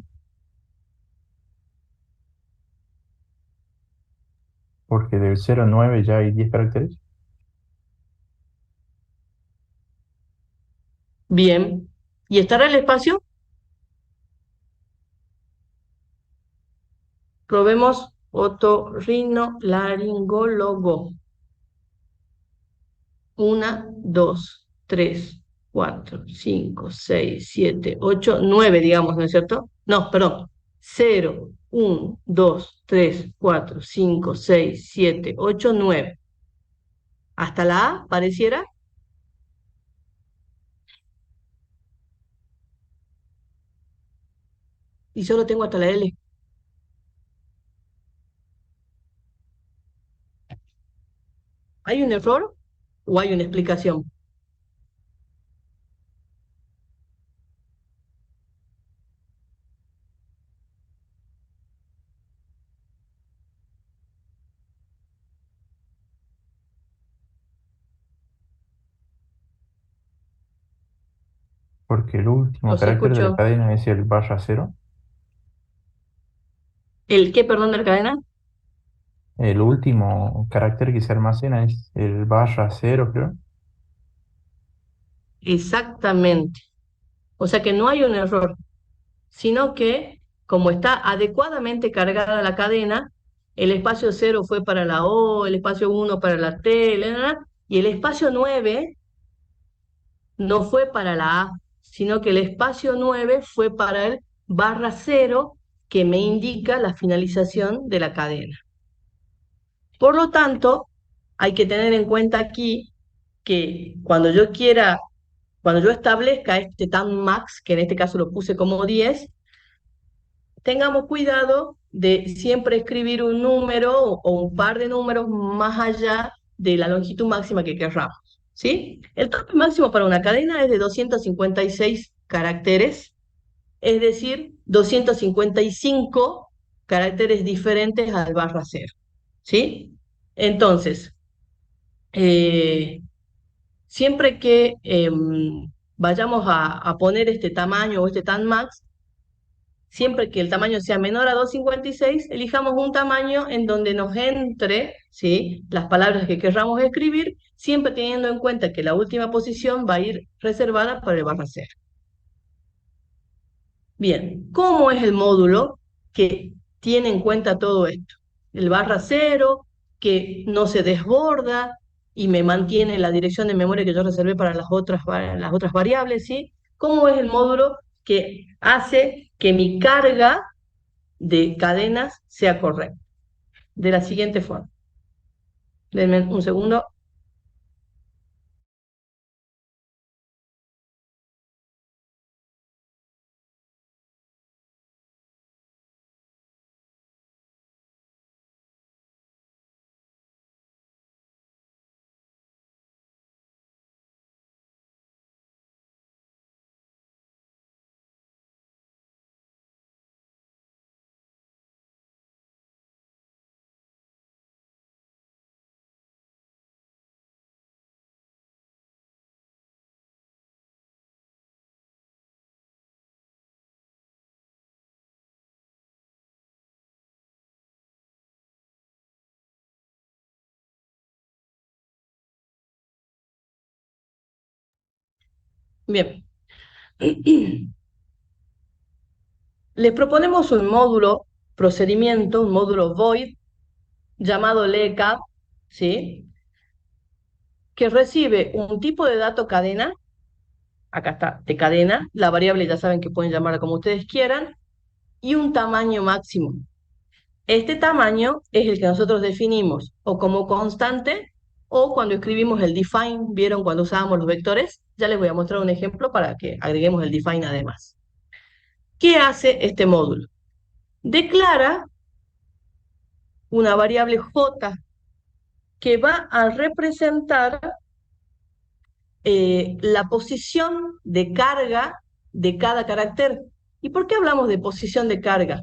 porque del 0 a 9 ya hay 10 caracteres. Bien. ¿Y estará el espacio? Probemos otorrinolaringólogo. Una, dos. 3, 4, 5, 6, 7, 8, 9, digamos, ¿no es cierto? No, perdón. 0, 1, 2, 3, 4, 5, 6, 7, 8, 9. Hasta la A, pareciera, y solo tengo hasta la L. ¿Hay un error o hay una explicación? Porque el último Los carácter de la escucho. cadena es el barra cero. ¿El qué, perdón, de la cadena? El último carácter que se almacena es el barra cero, creo. Exactamente. O sea que no hay un error, sino que como está adecuadamente cargada la cadena, el espacio 0 fue para la O, el espacio 1 para la T, y el espacio 9 no fue para la A, sino que el espacio 9 fue para el barra cero que me indica la finalización de la cadena. Por lo tanto, hay que tener en cuenta aquí que cuando yo establezca este tan max, que en este caso lo puse como 10, tengamos cuidado de siempre escribir un número o un par de números más allá de la longitud máxima que querramos, ¿sí? El tope máximo para una cadena es de 256 caracteres, es decir, 255 caracteres diferentes al barra cero, ¿sí? Entonces, eh, siempre que vayamos a poner este tamaño o este tan max, siempre que el tamaño sea menor a 256, elijamos un tamaño en donde nos entre, ¿sí?, las palabras que querramos escribir, siempre teniendo en cuenta que la última posición va a ir reservada para el barra cero. Bien, ¿cómo es el módulo que tiene en cuenta todo esto? El barra cero, que no se desborda y me mantiene la dirección de memoria que yo reservé para las otras variables, ¿sí? ¿Cómo es el módulo que hace que mi carga de cadenas sea correcta? De la siguiente forma. Denme un segundo. Bien. Les proponemos un módulo procedimiento, un módulo void, llamado LECAP, ¿sí?, que recibe un tipo de dato cadena, acá está, de cadena, la variable ya saben que pueden llamarla como ustedes quieran, y un tamaño máximo. Este tamaño es el que nosotros definimos o como constante o cuando escribimos el define, ¿vieron cuando usábamos los vectores? Ya les voy a mostrar un ejemplo para que agreguemos el define además. ¿Qué hace este módulo? Declara una variable j que va a representar la posición de carga de cada carácter. ¿Y por qué hablamos de posición de carga?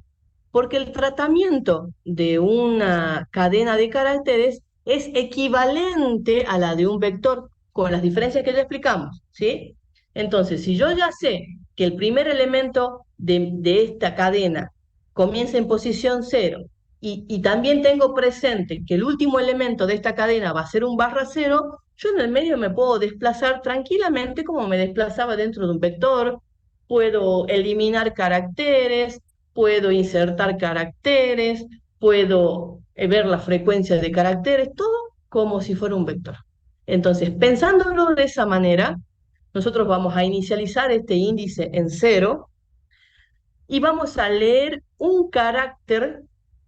Porque el tratamiento de una cadena de caracteres es equivalente a la de un vector, con las diferencias que ya explicamos, ¿sí? Entonces, si yo ya sé que el primer elemento de esta cadena comienza en posición 0 y también tengo presente que el último elemento de esta cadena va a ser un barra 0, yo en el medio me puedo desplazar tranquilamente como me desplazaba dentro de un vector, puedo eliminar caracteres, puedo insertar caracteres, puedo ver la frecuencia de caracteres, todo como si fuera un vector. Entonces, pensándolo de esa manera, Nosotros vamos a inicializar este índice en 0 y vamos a leer un carácter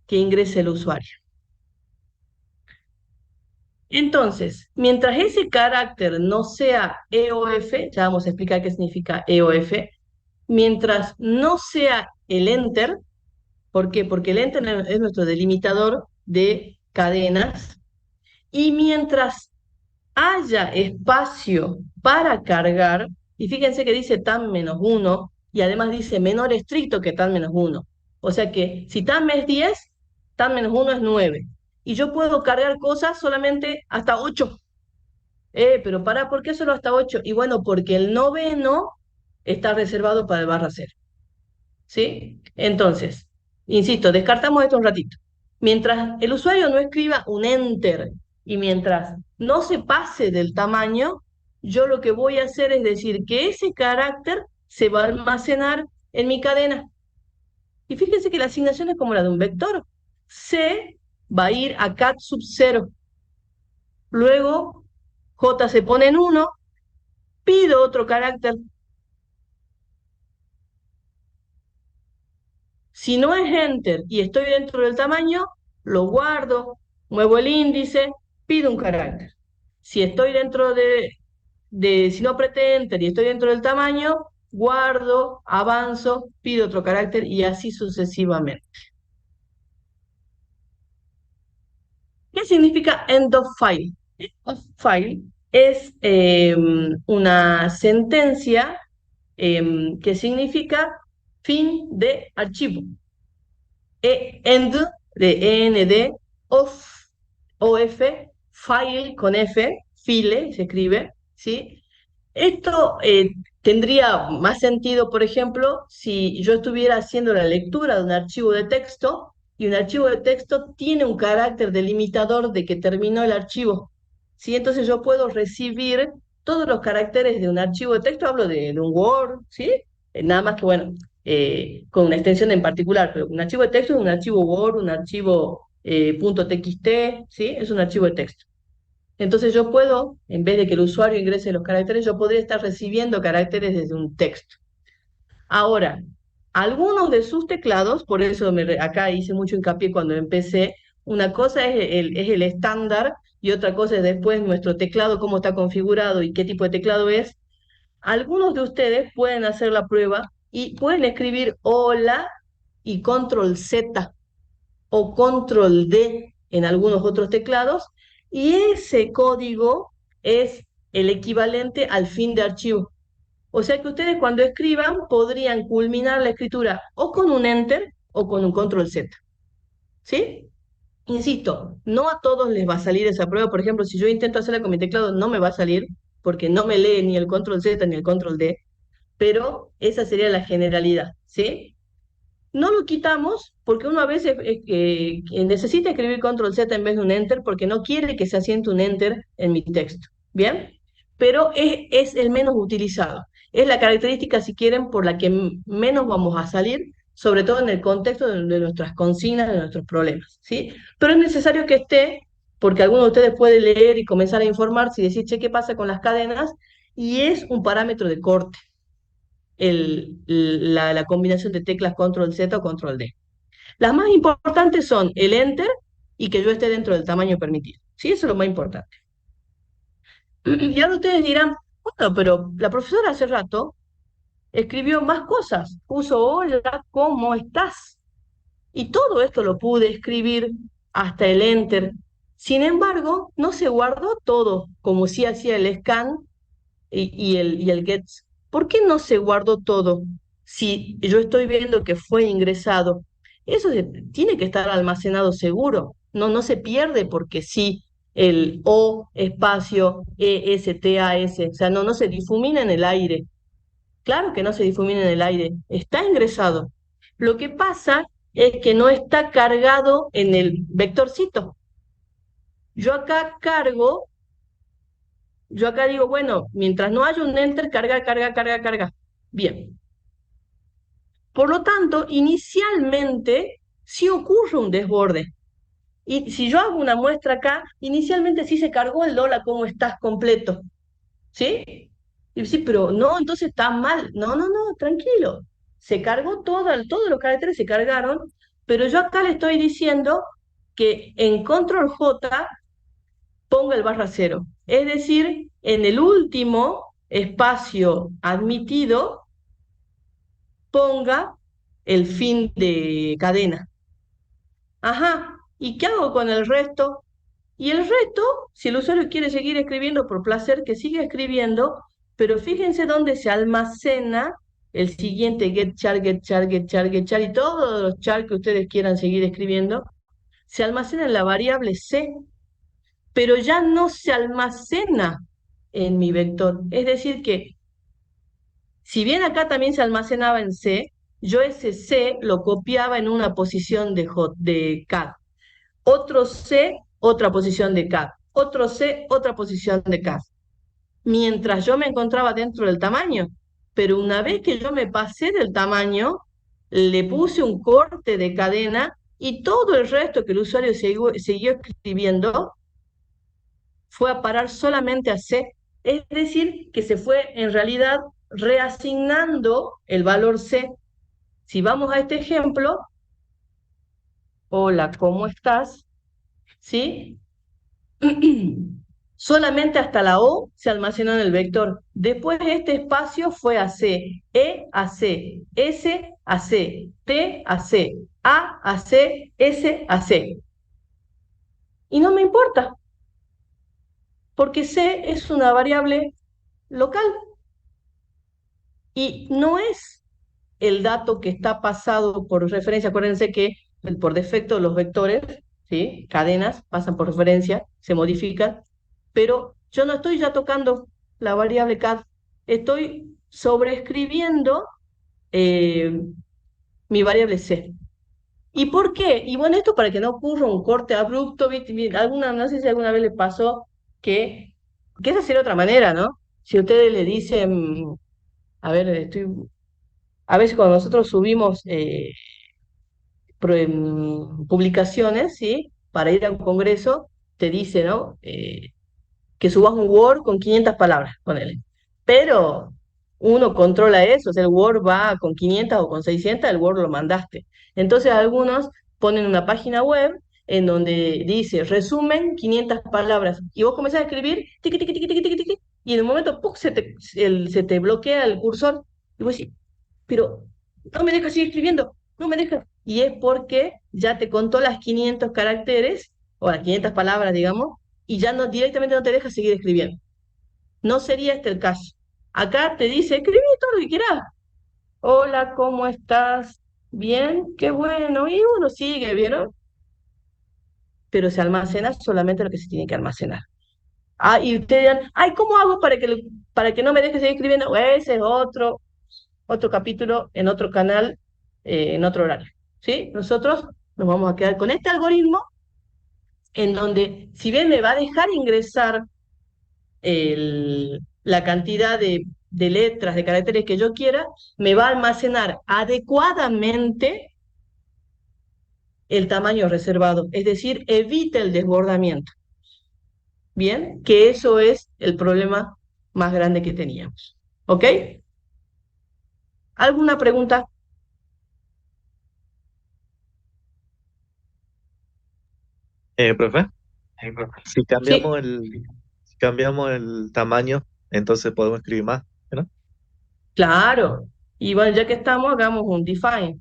que ingrese el usuario. Entonces, mientras ese carácter no sea EOF, ya vamos a explicar qué significa EOF, mientras no sea el enter, ¿por qué? Porque el enter es nuestro delimitador de cadenas, y mientras haya espacio para cargar, y fíjense que dice tan menos 1, y además dice menor estricto que tan menos 1. O sea que si tan es 10, tan menos 1 es 9. Y yo puedo cargar cosas solamente hasta 8. Pero ¿por qué solo hasta 8? Y bueno, porque el noveno está reservado para el barra cero. ¿Sí? Entonces, insisto, descartamos esto un ratito. Mientras el usuario no escriba un enter y mientras no se pase del tamaño, yo lo que voy a hacer es decir que ese carácter se va a almacenar en mi cadena. Y fíjense que la asignación es como la de un vector. C va a ir a cat sub 0. Luego, J se pone en 1, pido otro carácter. Si no es enter y estoy dentro del tamaño, lo guardo, muevo el índice, pido un carácter. Si estoy dentro si no apreté enter y estoy dentro del tamaño, guardo, avanzo, pido otro carácter y así sucesivamente. ¿Qué significa end of file? End of file es una sentencia que significa fin de archivo. End de END, OF, file con F, file se escribe, ¿sí? Esto tendría más sentido, por ejemplo, si yo estuviera haciendo la lectura de un archivo de texto y un archivo de texto tiene un carácter delimitador de que terminó el archivo, ¿sí? Entonces yo puedo recibir todos los caracteres de un archivo de texto, hablo de un Word, ¿sí? Nada más que, bueno, con una extensión en particular, pero un archivo de texto es un archivo Word, un archivo .txt, ¿sí? Es un archivo de texto. Entonces yo puedo, en vez de que el usuario ingrese los caracteres, yo podría estar recibiendo caracteres desde un texto. Ahora, algunos de sus teclados, por eso acá hice mucho hincapié cuando empecé, una cosa es el estándar y otra cosa es después nuestro teclado, cómo está configurado y qué tipo de teclado es. Algunos de ustedes pueden hacer la prueba y pueden escribir hola y control Z o control D en algunos otros teclados, y ese código es el equivalente al fin de archivo. O sea que ustedes cuando escriban podrían culminar la escritura o con un enter o con un control Z. ¿Sí? Insisto, no a todos les va a salir esa prueba. Por ejemplo, si yo intento hacerla con mi teclado, no me va a salir porque no me lee ni el control Z ni el control D, pero esa sería la generalidad. ¿Sí? No lo quitamos porque uno a veces necesita escribir control Z en vez de un enter porque no quiere que se asiente un enter en mi texto. ¿Bien? Pero es el menos utilizado. Es la característica, si quieren, por la que menos vamos a salir, sobre todo en el contexto de nuestras consignas, de nuestros problemas. ¿Sí? Pero es necesario que esté, porque alguno de ustedes puede leer y comenzar a informarse y decir, che, ¿qué pasa con las cadenas? Y es un parámetro de corte la combinación de teclas control Z o control D. Las más importantes son el enter y que yo esté dentro del tamaño permitido. ¿Sí? Eso es lo más importante. Y ahora ustedes dirán, bueno, pero la profesora hace rato escribió más cosas. Puso hola, ¿cómo estás? Y todo esto lo pude escribir hasta el enter. Sin embargo, no se guardó todo como si hacía el scan y el gets. ¿Por qué no se guardó todo si yo estoy viendo que fue ingresado? Eso tiene que estar almacenado seguro, no se pierde porque sí, el O espacio ESTAS, o sea, no se difumina en el aire. Claro que no se difumina en el aire, está ingresado. Lo que pasa es que no está cargado en el vectorcito. Yo acá cargo Yo acá digo, bueno, mientras no haya un enter, carga, carga, carga, carga. Bien. Por lo tanto, inicialmente sí ocurre un desborde. Y si yo hago una muestra acá, inicialmente sí se cargó el dólar, ¿cómo estás completo? ¿Sí? Y sí, pero no, entonces está mal. No, no, no, tranquilo. Se cargó todos los caracteres se cargaron, pero yo acá le estoy diciendo que en control J ponga el barra cero. Es decir, en el último espacio admitido ponga el fin de cadena. Ajá, ¿y qué hago con el resto? Y el resto, si el usuario quiere seguir escribiendo por placer, que siga escribiendo, pero fíjense dónde se almacena el siguiente get char, get char, get char, get char y todos los char que ustedes quieran seguir escribiendo, se almacena en la variable C, pero ya no se almacena en mi vector. Es decir que, si bien acá también se almacenaba en C, yo ese C lo copiaba en una posición de CAD. Otro C, otra posición de CAD. Otro C, otra posición de CAD. Mientras yo me encontraba dentro del tamaño. Pero una vez que yo me pasé del tamaño, le puse un corte de cadena y todo el resto que el usuario siguió escribiendo fue a parar solamente a C. Es decir, que se fue en realidad reasignando el valor C. Si vamos a este ejemplo, hola, ¿cómo estás? ¿Sí? Solamente hasta la O se almacenó en el vector. Después este espacio fue a C, E a C, S a C, T a C, A C, S a C. Y no me importa, porque C es una variable local y no es el dato que está pasado por referencia. Acuérdense que por defecto los vectores, ¿sí? Cadenas, pasan por referencia, se modifican, pero yo no estoy ya tocando la variable CAD, estoy sobreescribiendo eh, mi variable C. ¿Y por qué? Y bueno, esto para que no ocurra un corte abrupto, ¿viste? No sé si alguna vez le pasó que esa sería otra manera, ¿no? Si ustedes le dicen, a ver, a veces cuando nosotros subimos publicaciones, ¿sí? Para ir a un congreso, te dice, ¿no? Que subas un Word con 500 palabras, ponele. Pero uno controla eso, o sea, el Word va con 500 o con 600, el Word lo mandaste. Entonces algunos ponen una página web en donde dice, resumen 500 palabras, y vos comenzás a escribir, tiqui, tiqui, tiqui, tiqui, tiqui, tiqui, y en un momento, ¡pum!, se te bloquea el cursor, y vos decís, pero no me deja seguir escribiendo, no me deja. Y es porque ya te contó las 500 caracteres, o las 500 palabras, digamos, y ya no directamente no te deja seguir escribiendo. No sería este el caso. Acá te dice, escribí todo lo que quieras. Hola, ¿cómo estás? Bien, qué bueno. Y uno sigue, ¿vieron? Pero se almacena solamente lo que se tiene que almacenar. Ah, y ustedes dirán, ay, ¿cómo hago para que no me deje seguir escribiendo? Ese es otro capítulo en otro canal, en otro horario. ¿Sí? Nosotros nos vamos a quedar con este algoritmo en donde, si bien me va a dejar ingresar la cantidad de letras, de caracteres que yo quiera, me va a almacenar adecuadamente el tamaño reservado, es decir, evita el desbordamiento. Bien, que eso es el problema más grande que teníamos. ¿Ok? ¿Alguna pregunta? Profe, Sí, si cambiamos el tamaño, entonces podemos escribir más, ¿no? claro. Y bueno, ya que estamos, hagamos un define.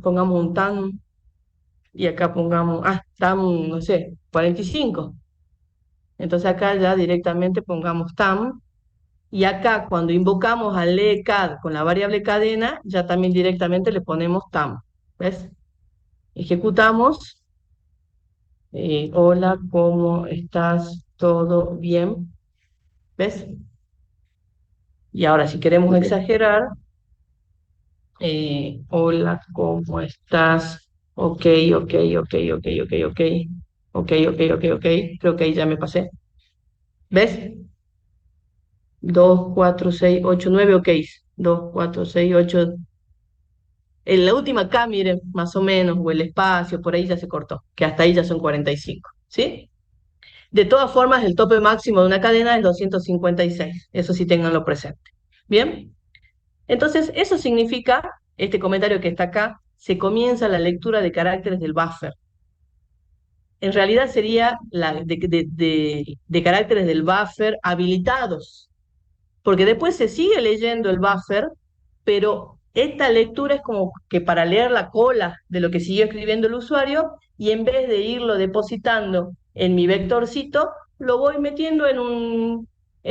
Pongamos un tan y acá pongamos, tan, no sé, 45. Entonces acá ya directamente pongamos tam. Y acá cuando invocamos al lecad con la variable cadena, ya también directamente le ponemos tam. ¿Ves? Ejecutamos. Hola, ¿cómo estás? ¿Todo bien? ¿Ves? Y ahora si queremos Ok. exagerar, hola, ¿cómo estás? Ok, ok, ok, ok, ok, ok. Ok, ok, ok, ok. Creo que ahí ya me pasé. ¿Ves? 2 4 6 8 9 ok. 2 4 6 8. En la última K, miren, más o menos, o el espacio, por ahí ya se cortó, que hasta ahí ya son 45, ¿sí? De todas formas, el tope máximo de una cadena es 256, eso sí ténganlo presente. ¿Bien? Entonces, eso significa, este comentario que está acá, se comienza la lectura de caracteres del buffer. En realidad sería de caracteres del buffer habilitados, porque después se sigue leyendo el buffer, pero esta lectura es como que para leer la cola de lo que siguió escribiendo el usuario, y en vez de irlo depositando en mi vectorcito, lo voy metiendo en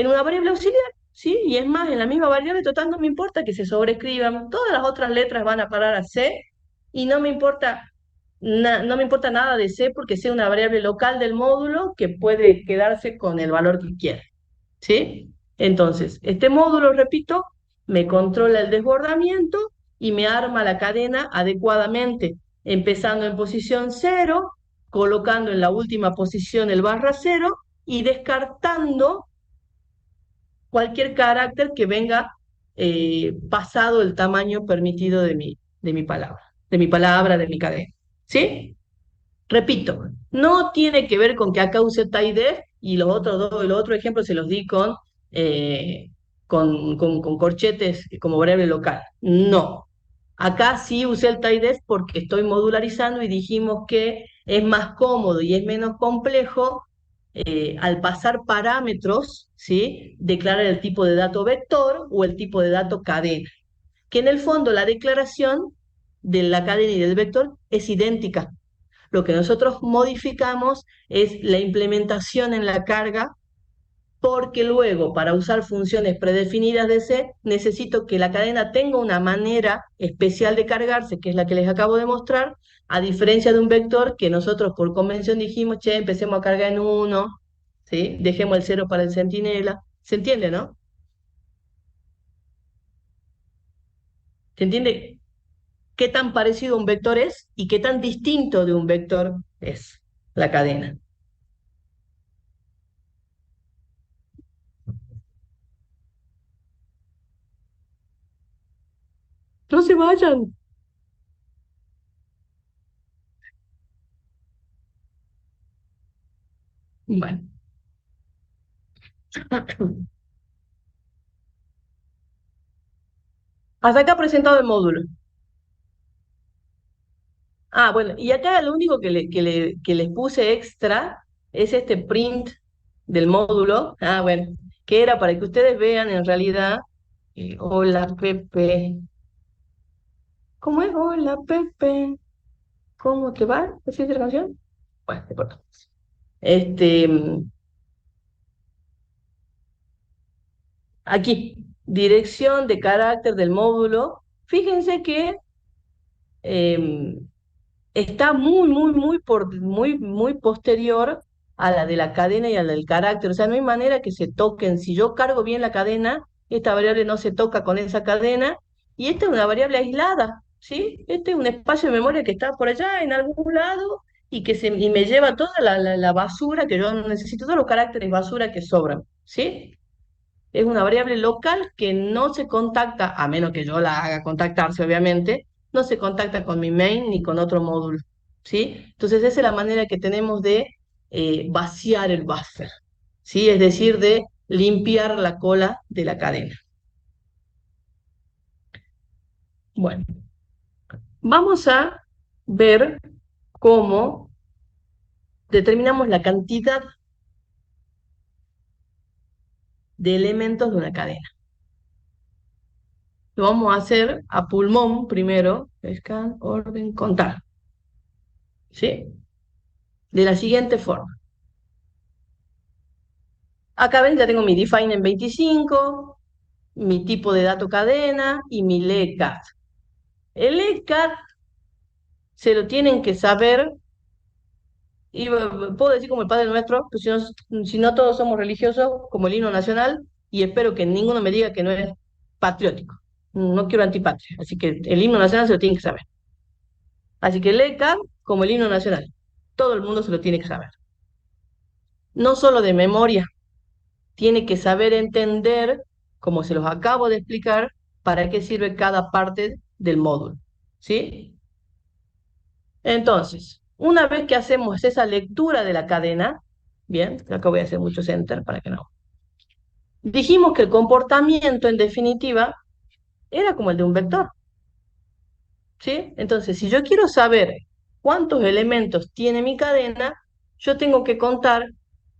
una variable auxiliar, ¿sí? Y es más, en la misma variable total no me importa que se sobrescriban, todas las otras letras van a parar a C, y no me importa, no me importa nada de C porque sea una variable local del módulo que puede quedarse con el valor que quiera. ¿Sí? Entonces, este módulo, repito, me controla el desbordamiento y me arma la cadena adecuadamente, empezando en posición 0, colocando en la última posición el barra 0 y descartando cualquier carácter que venga pasado el tamaño permitido de mi cadena. ¿Sí? Repito, no tiene que ver con que acá use TIDF y los otros dos, los otros ejemplos se los di eh, con corchetes como variable local. No. Acá sí usé el TIDF porque estoy modularizando y dijimos que es más cómodo y es menos complejo al pasar parámetros, ¿sí? Declarar el tipo de dato vector o el tipo de dato cadena. Que en el fondo la declaración de la cadena y del vector es idéntica. Lo que nosotros modificamos es la implementación en la carga, porque luego para usar funciones predefinidas de C necesito que la cadena tenga una manera especial de cargarse, que es la que les acabo de mostrar, a diferencia de un vector que nosotros por convención dijimos, che, empecemos a cargar en 1, ¿sí? Dejemos el 0 para el centinela. ¿Se entiende, no? ¿Se entiende qué tan parecido a un vector es y qué tan distinto de un vector es la cadena? No se vayan. Bueno. Hasta acá presentado el módulo. Ah, bueno, y acá lo único que les puse extra es este print del módulo. Ah, bueno, que era para que ustedes vean en realidad. Hola, Pepe. ¿Cómo es? Hola, Pepe. ¿Cómo te va? ¿Así es la canción? Bueno, no importa. Este, aquí, dirección de carácter del módulo. Fíjense que em, está muy posterior a la de la cadena y a la del carácter. O sea, no hay manera que se toquen. Si yo cargo bien la cadena, esta variable no se toca con esa cadena, y esta es una variable aislada, ¿sí? Este es un espacio de memoria que está por allá en algún lado y me lleva toda la basura que yo no necesito, todos los caracteres basura que sobran, ¿sí? Es una variable local que no se contacta, a menos que yo la haga contactarse, obviamente, no se contacta con mi main ni con otro módulo, ¿sí? Entonces esa es la manera que tenemos de vaciar el buffer, ¿sí? Es decir, de limpiar la cola de la cadena. Bueno, vamos a ver cómo determinamos la cantidad de elementos de una cadena. Lo vamos a hacer a pulmón primero, scan, orden, contar, ¿sí? De la siguiente forma. Acá ven, ya tengo mi define en 25, mi tipo de dato cadena y mi lecat. El lecat se lo tienen que saber, y puedo decir como el Padre Nuestro, pues si no todos somos religiosos, como el himno nacional, y espero que ninguno me diga que no es patriótico. No quiero antipatria, así que el himno nacional se lo tienen que saber. Así que el lecat como el himno nacional, todo el mundo se lo tiene que saber. No solo de memoria, tiene que saber entender, como se los acabo de explicar, para qué sirve cada parte del módulo. ¿Sí? Entonces, una vez que hacemos esa lectura de la cadena, Bien, acá voy a hacer muchos enter para que no. Dijimos que el comportamiento, en definitiva, era como el de un vector, ¿sí? Entonces, si yo quiero saber cuántos elementos tiene mi cadena, yo tengo que contar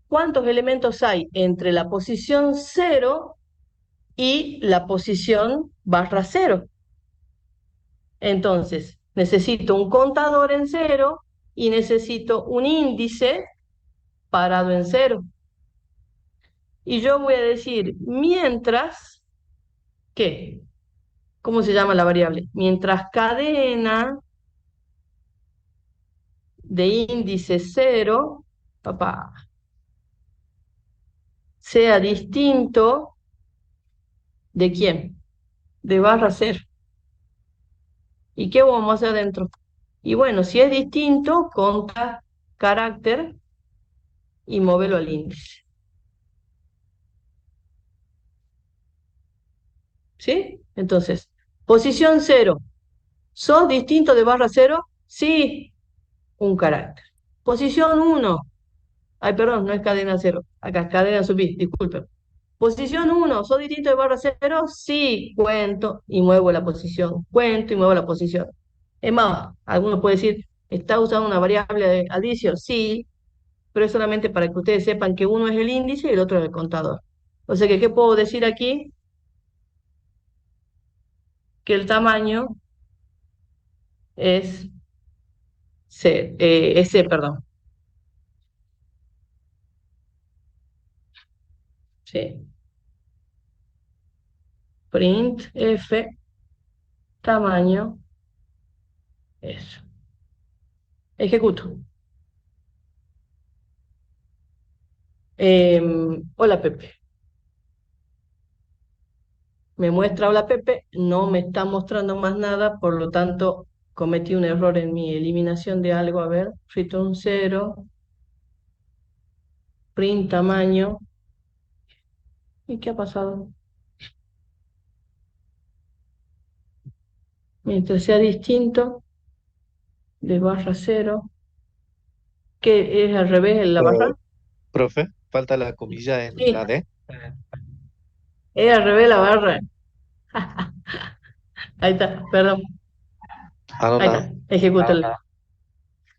cuántos elementos hay entre la posición 0 y la posición /0. Entonces, necesito un contador en 0 y necesito un índice parado en 0. Y yo voy a decir, mientras, ¿qué? ¿Cómo se llama la variable? Mientras cadena de índice 0, papá, sea distinto ¿de quién? De /0. ¿Y qué vamos a hacer adentro? Y bueno, si es distinto, conta carácter y móvelo al índice. ¿Sí? Entonces, posición 0. ¿Sos distinto de /0? Sí, un carácter. Posición 1. Ay, perdón, no es cadena 0. Acá es cadena subir, disculpen. Posición 1, ¿sos distinto de /0? Sí, cuento y muevo la posición. Cuento y muevo la posición. Es más, algunos pueden decir, ¿está usando una variable de adición? Sí, pero es solamente para que ustedes sepan que uno es el índice y el otro es el contador. O sea que, ¿qué puedo decir aquí? Que el tamaño es C, perdón. Sí. Print F, tamaño, eso. Ejecuto. Hola Pepe. Me muestra hola Pepe, no me está mostrando más nada, por lo tanto cometí un error en mi eliminación de algo. A ver, return 0, print tamaño. ¿Y qué ha pasado? Mientras sea distinto de /0, ¿qué es al revés en la barra? Profe, falta la comilla en Sí, la D. es al revés la barra. Ahí está, perdón. Ahí Anotado. está, ejecuta.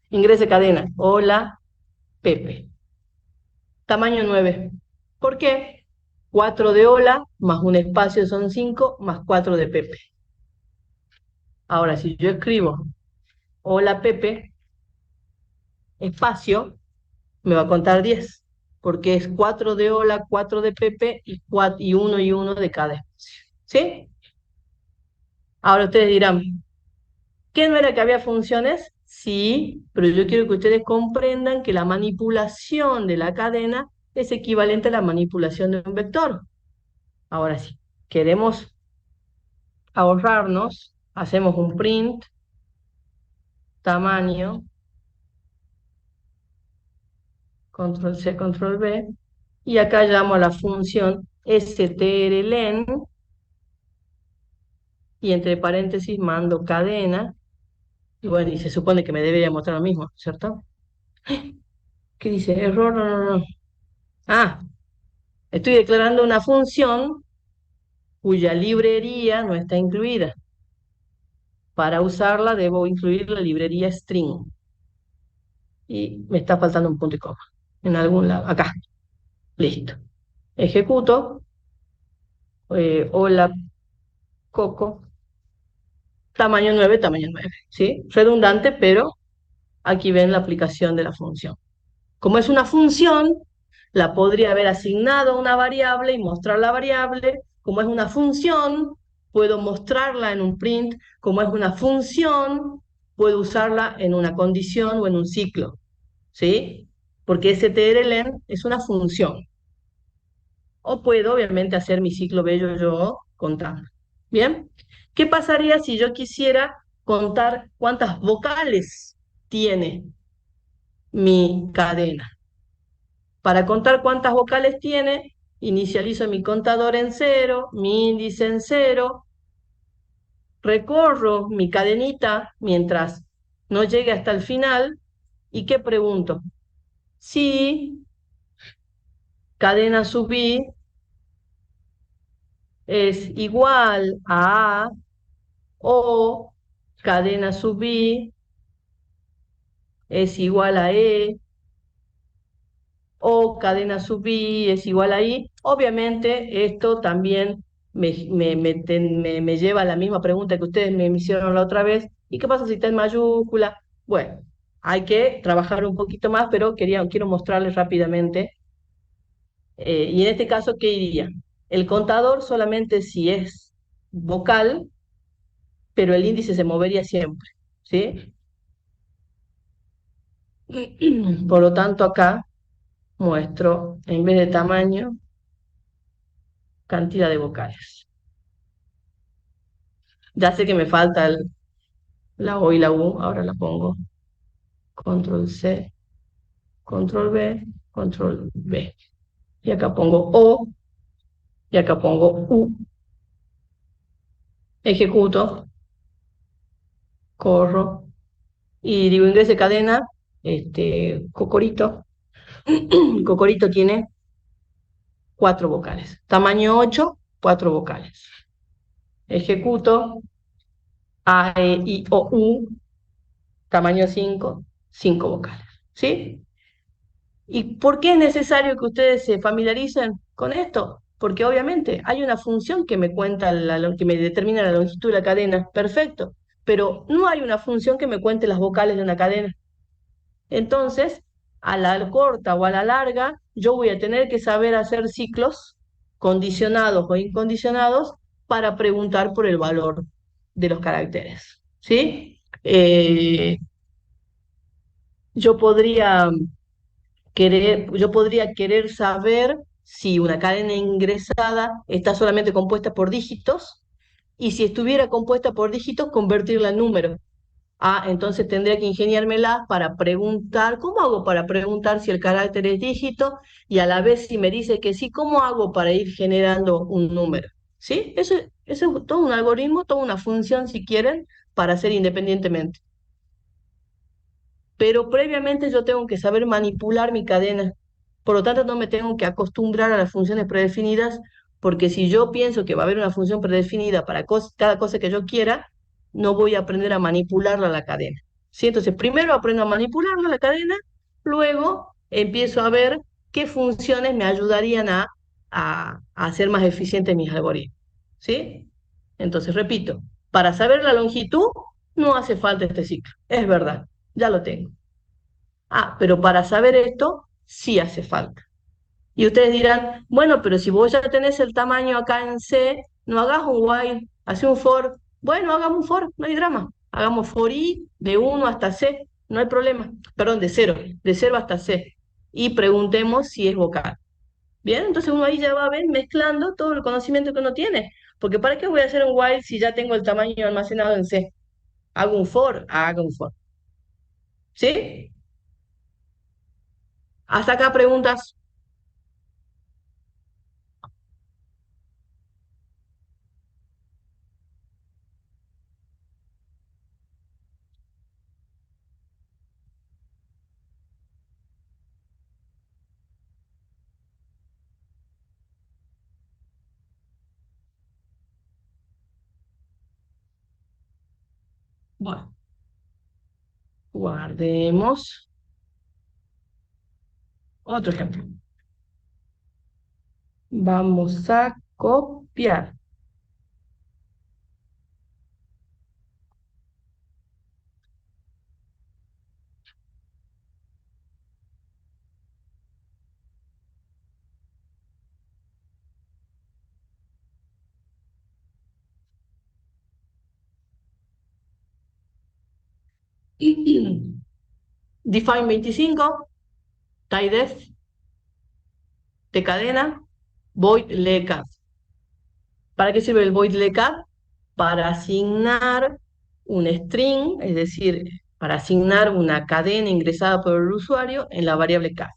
Ingrese cadena. Hola Pepe. Tamaño 9. ¿Por qué? 4 de hola más un espacio son 5 más 4 de Pepe. Ahora, si yo escribo hola Pepe, espacio, me va a contar 10, porque es 4 de hola, 4 de Pepe y 1 y 1 de cada espacio. ¿Sí? Ahora ustedes dirán, ¿qué no era que había funciones? Sí, pero yo quiero que ustedes comprendan que la manipulación de la cadena es equivalente a la manipulación de un vector. Ahora sí, queremos ahorrarnos, hacemos un print, tamaño, control C, control V, y acá llamo a la función strlen, y entre paréntesis mando cadena, y bueno, y se supone que me debería mostrar lo mismo, ¿cierto? ¿Qué dice? Error, no, no, no. Ah, estoy declarando una función cuya librería no está incluida. Para usarla debo incluir la librería string. Y me está faltando un punto y coma. En algún lado. Acá. Listo. Ejecuto. Hola, Coco. Tamaño 9, tamaño 9. ¿Sí? Redundante, pero aquí ven la aplicación de la función. Como es una función, la podría haber asignado a una variable y mostrar la variable. Como es una función, puedo mostrarla en un print. Como es una función, puedo usarla en una condición o en un ciclo. ¿Sí? Porque strlen es una función. O puedo, obviamente, hacer mi ciclo bello yo contando. ¿Bien? ¿Qué pasaría si yo quisiera contar cuántas vocales tiene mi cadena? Para contar cuántas vocales tiene, inicializo mi contador en 0, mi índice en 0, recorro mi cadenita mientras no llegue hasta el final, ¿y qué pregunto? Si cadena sub i es igual a A, o cadena sub i es igual a E, o cadena sub i es igual a i. Obviamente esto también me lleva a la misma pregunta que ustedes me hicieron la otra vez. ¿Y qué pasa si está en mayúscula? Bueno, hay que trabajar un poquito más, pero quiero mostrarles rápidamente. Y en este caso, ¿qué iría? El contador solamente si es vocal, pero el índice se movería siempre, ¿sí? Por lo tanto, acá muestro, en vez de tamaño, cantidad de vocales. Ya sé que me falta la O y la U, ahora la pongo. Control C, Control B, Control B. Y acá pongo O, y acá pongo U. Ejecuto, corro, y digo ingrese cadena, Cocorito. Cocorito tiene 4 vocales. Tamaño 8, 4 vocales. Ejecuto, A, E, I, O, U, tamaño 5, 5 vocales. ¿Sí? ¿Y por qué es necesario que ustedes se familiaricen con esto? Porque obviamente hay una función que me cuenta, que me determina la longitud de la cadena, perfecto, pero no hay una función que me cuente las vocales de una cadena. Entonces, a la corta o a la larga, yo voy a tener que saber hacer ciclos condicionados o incondicionados para preguntar por el valor de los caracteres. ¿Sí? Yo podría yo podría querer saber si una cadena ingresada está solamente compuesta por dígitos, y si estuviera compuesta por dígitos, convertirla en número. Ah, entonces tendría que ingeniármela para preguntar, ¿cómo hago para preguntar si el carácter es dígito? Y a la vez, si me dice que sí, ¿cómo hago para ir generando un número? ¿Sí? Eso es todo un algoritmo, toda una función, si quieren, para hacer independientemente. Pero previamente yo tengo que saber manipular mi cadena. Por lo tanto, no me tengo que acostumbrar a las funciones predefinidas, porque si yo pienso que va a haber una función predefinida para cada cosa que yo quiera, no voy a aprender a manipularla la cadena. ¿Sí? Entonces, primero aprendo a manipularla la cadena, luego empiezo a ver qué funciones me ayudarían a hacer más eficientes mis algoritmos. ¿Sí? Entonces, repito, para saber la longitud no hace falta este ciclo, es verdad, ya lo tengo. Ah, pero para saber esto sí hace falta. Y ustedes dirán, bueno, pero si vos ya tenés el tamaño acá en C, no hagas un while, hace un for. Bueno, hagamos un for, no hay drama. Hagamos for i de 1 hasta C, no hay problema. Perdón, de 0 hasta C. Y preguntemos si es vocal. Bien, entonces uno ahí ya va a ver mezclando todo el conocimiento que uno tiene. Porque ¿para qué voy a hacer un while si ya tengo el tamaño almacenado en C? Hago un for, hago un for. ¿Sí? Hasta acá preguntas. Bueno, guardemos otro ejemplo. Vamos a copiar. Define 25, typedef, de cadena, void lecat. ¿Para qué sirve el void lecat? Para asignar un string, es decir, para asignar una cadena ingresada por el usuario en la variable cat.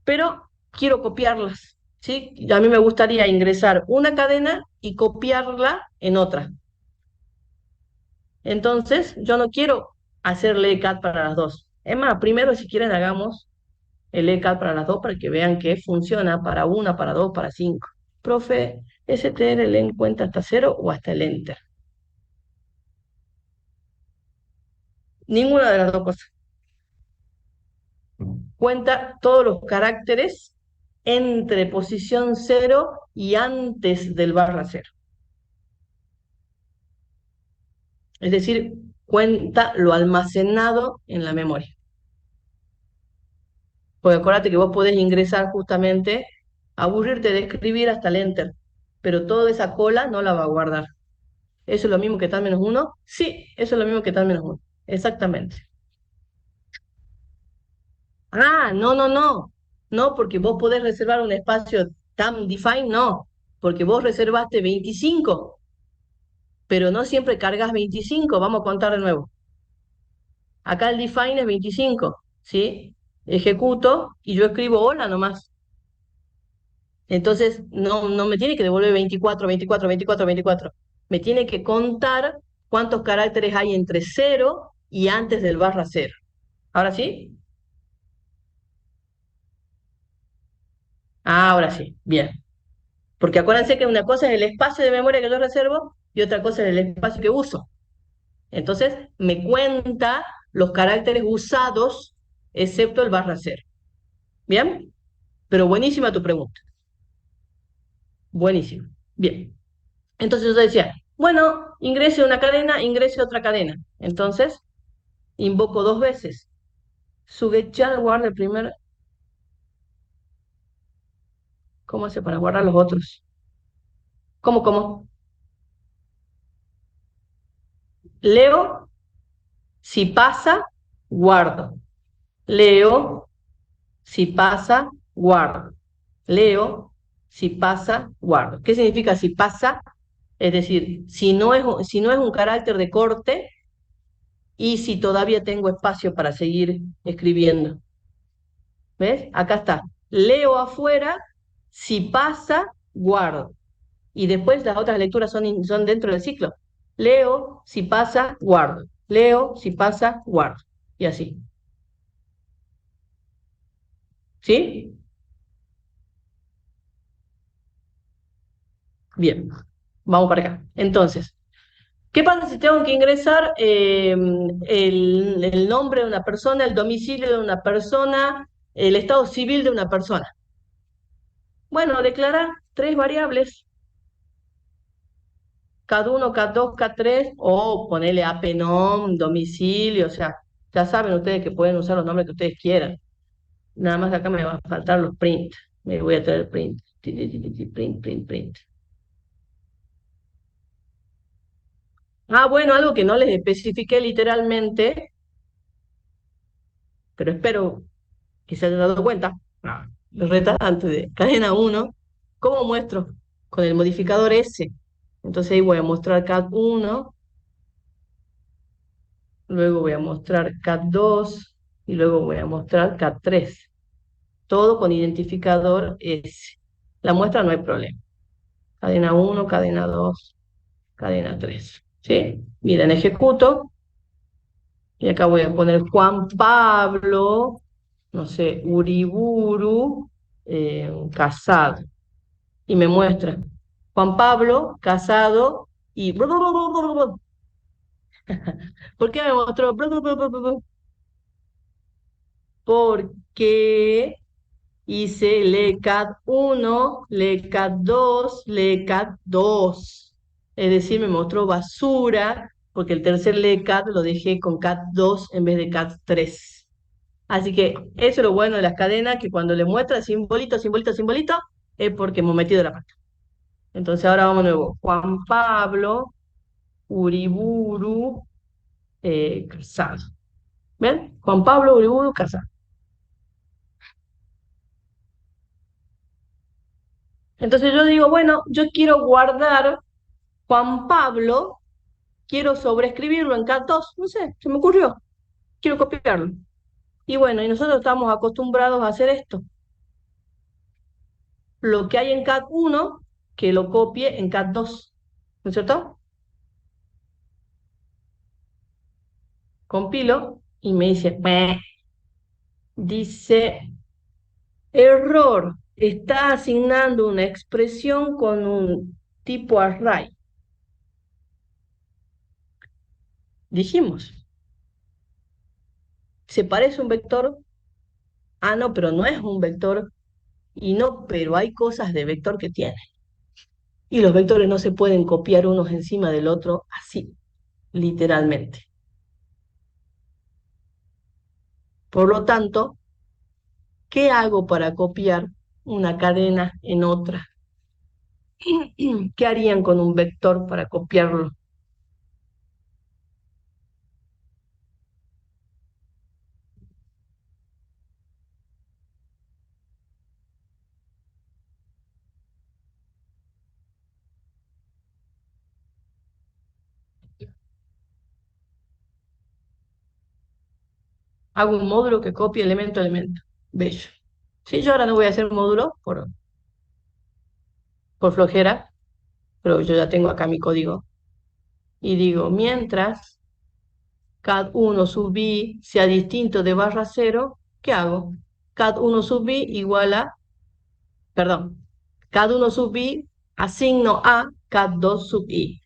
Pero quiero copiarlas, ¿sí? A mí me gustaría ingresar una cadena y copiarla en otra. Entonces, yo no quiero hacerle cat para las dos. Es más, primero, si quieren, hagamos el ECAD para las dos para que vean que funciona para una, para dos, para cinco. Profe, STR lee en cuenta hasta cero o hasta el Enter. Ninguna de las dos cosas. Cuenta todos los caracteres entre posición cero y antes del barra cero. Es decir, cuenta lo almacenado en la memoria. Porque acuérdate que vos podés ingresar justamente, aburrirte de escribir hasta el Enter, pero toda esa cola no la va a guardar. ¿Eso es lo mismo que tal menos uno? Sí, eso es lo mismo que tal menos uno. Exactamente. Ah, no, no, no. No, porque vos podés reservar un espacio tam define, no. Porque vos reservaste 25, pero no siempre cargas 25. Vamos a contar de nuevo. Acá el define es 25, ¿sí? Ejecuto y yo escribo hola nomás. Entonces, no me tiene que devolver 24, 24, 24, 24. Me tiene que contar cuántos caracteres hay entre cero y antes del barra cero. ¿Ahora sí? Ahora sí, bien. Porque acuérdense que una cosa es el espacio de memoria que yo reservo y otra cosa es el espacio que uso. Entonces, me cuenta los caracteres usados, excepto el barra cero. ¿Bien? Pero buenísima tu pregunta. Buenísima. Bien. Entonces yo decía, bueno, ingrese una cadena, ingrese otra cadena. Entonces, invoco dos veces. Sugetchar guarda el primer. ¿Cómo hace para guardar los otros? ¿Cómo? Leo, si pasa, guardo. Leo, si pasa, guardo. Leo, si pasa, guardo. ¿Qué significa si pasa? Es decir, si no es un carácter de corte y si todavía tengo espacio para seguir escribiendo. ¿Ves? Acá está. Leo afuera, si pasa, guardo. Y después las otras lecturas son dentro del ciclo. Leo, si pasa, guardo. Leo, si pasa, guardo. Y así. ¿Sí? Bien. Vamos para acá. Entonces, ¿qué pasa si tengo que ingresar el nombre de una persona, el domicilio de una persona, el estado civil de una persona? Bueno, declarar tres variables, cada uno, cada dos, cada tres, o ponerle APNOM, domicilio, o sea, ya saben ustedes que pueden usar los nombres que ustedes quieran. Nada más que acá me van a faltar los print. Me voy a traer print. Print. Ah, bueno, algo que no les especifiqué literalmente, pero espero que se hayan dado cuenta. Los reta antes de cadena uno. ¿Cómo muestro? Con el modificador S. Entonces ahí voy a mostrar cat1, luego voy a mostrar cat2 y luego voy a mostrar cat3. Todo con identificador S. La muestra no hay problema. Cadena 1, cadena 2, cadena 3. ¿Sí? Miren, ejecuto. Y acá voy a poner Juan Pablo, no sé, Uriburu, casado. Y me muestra Juan Pablo, casado, y... ¿Por qué me mostró? Porque hice LECAT 1, LECAT 2, LECAT 2. Es decir, me mostró basura, porque el tercer LECAT lo dejé con CAT 2 en vez de CAT 3. Así que eso es lo bueno de las cadenas, que cuando le muestra simbolito, simbolito, simbolito, es porque hemos metido la pata. Entonces ahora vamos de nuevo. Juan Pablo, Uriburu, casado. ¿Ven? Juan Pablo, Uriburu, casado. Entonces yo digo, bueno, yo quiero guardar Juan Pablo, quiero sobreescribirlo en CAT2, no sé, se me ocurrió, quiero copiarlo. Y bueno, y nosotros estamos acostumbrados a hacer esto. Lo que hay en CAT1, que lo copie en CAT2, ¿no es cierto? Compilo y me dice, dice Error. Está asignando una expresión con un tipo array. Dijimos, ¿se parece un vector? Ah, no, pero no es un vector. Y no, pero hay cosas de vector que tiene. Y los vectores no se pueden copiar unos encima del otro así, literalmente. Por lo tanto, ¿qué hago para copiar una cadena en otra? ¿Qué harían con un vector para copiarlo? Hago un módulo que copie elemento a elemento. Bello. Sí, yo ahora no voy a hacer módulo por flojera, pero yo ya tengo acá mi código. Y digo, mientras cat1 sub i sea distinto de barra cero, ¿qué hago? Cat1 sub i igual a, perdón, cat1 sub i asigno a cat2 sub i.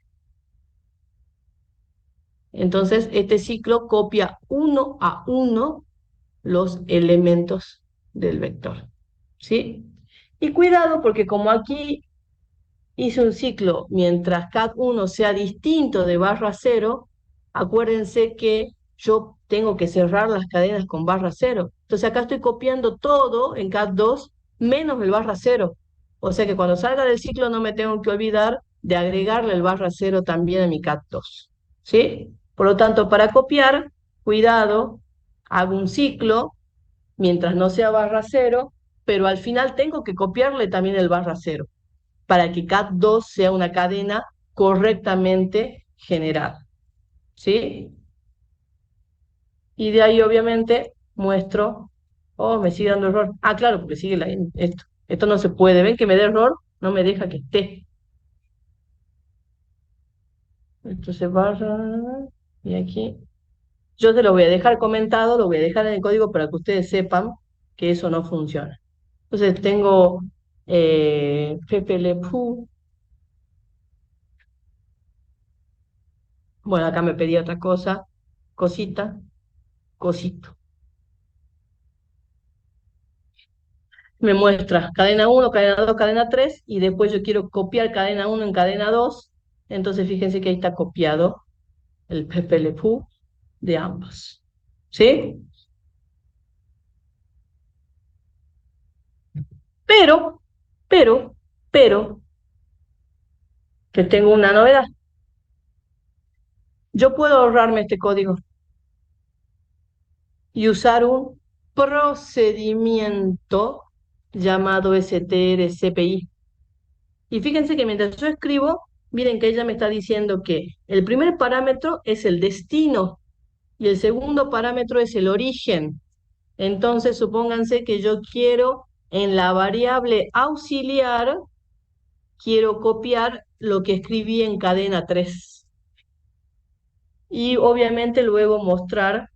Entonces, este ciclo copia uno a uno los elementos del vector. ¿Sí? Y cuidado, porque como aquí hice un ciclo mientras cat1 sea distinto de barra cero, acuérdense que yo tengo que cerrar las cadenas con barra cero. Entonces acá estoy copiando todo en cat2 menos el barra cero. O sea que cuando salga del ciclo no me tengo que olvidar de agregarle el barra cero también a mi cat2. ¿Sí? Por lo tanto, para copiar, cuidado, hago un ciclo mientras no sea barra cero, pero al final tengo que copiarle también el barra cero para que cat2 sea una cadena correctamente generada. ¿Sí? Y de ahí obviamente muestro, oh, me sigue dando error. Ah, claro, porque sigue esto. Esto no se puede. ¿Ven que me da error? No me deja que esté. Entonces barra, y aquí. Yo te lo voy a dejar comentado, lo voy a dejar en el código para que ustedes sepan que eso no funciona. Entonces tengo pplepu. Bueno, acá me pedía otra cosa, cosita, cosito. Me muestra cadena 1, cadena 2, cadena 3, y después yo quiero copiar cadena 1 en cadena 2. Entonces fíjense que ahí está copiado el pplepu de ambos. ¿Sí? Pero, pero, pero, que tengo una novedad. Yo puedo ahorrarme este código y usar un procedimiento llamado strcpy. Y fíjense que mientras yo escribo, miren que ella me está diciendo que el primer parámetro es el destino y el segundo parámetro es el origen. Entonces, supónganse que yo quiero en la variable auxiliar, quiero copiar lo que escribí en cadena 3. Y obviamente luego mostrar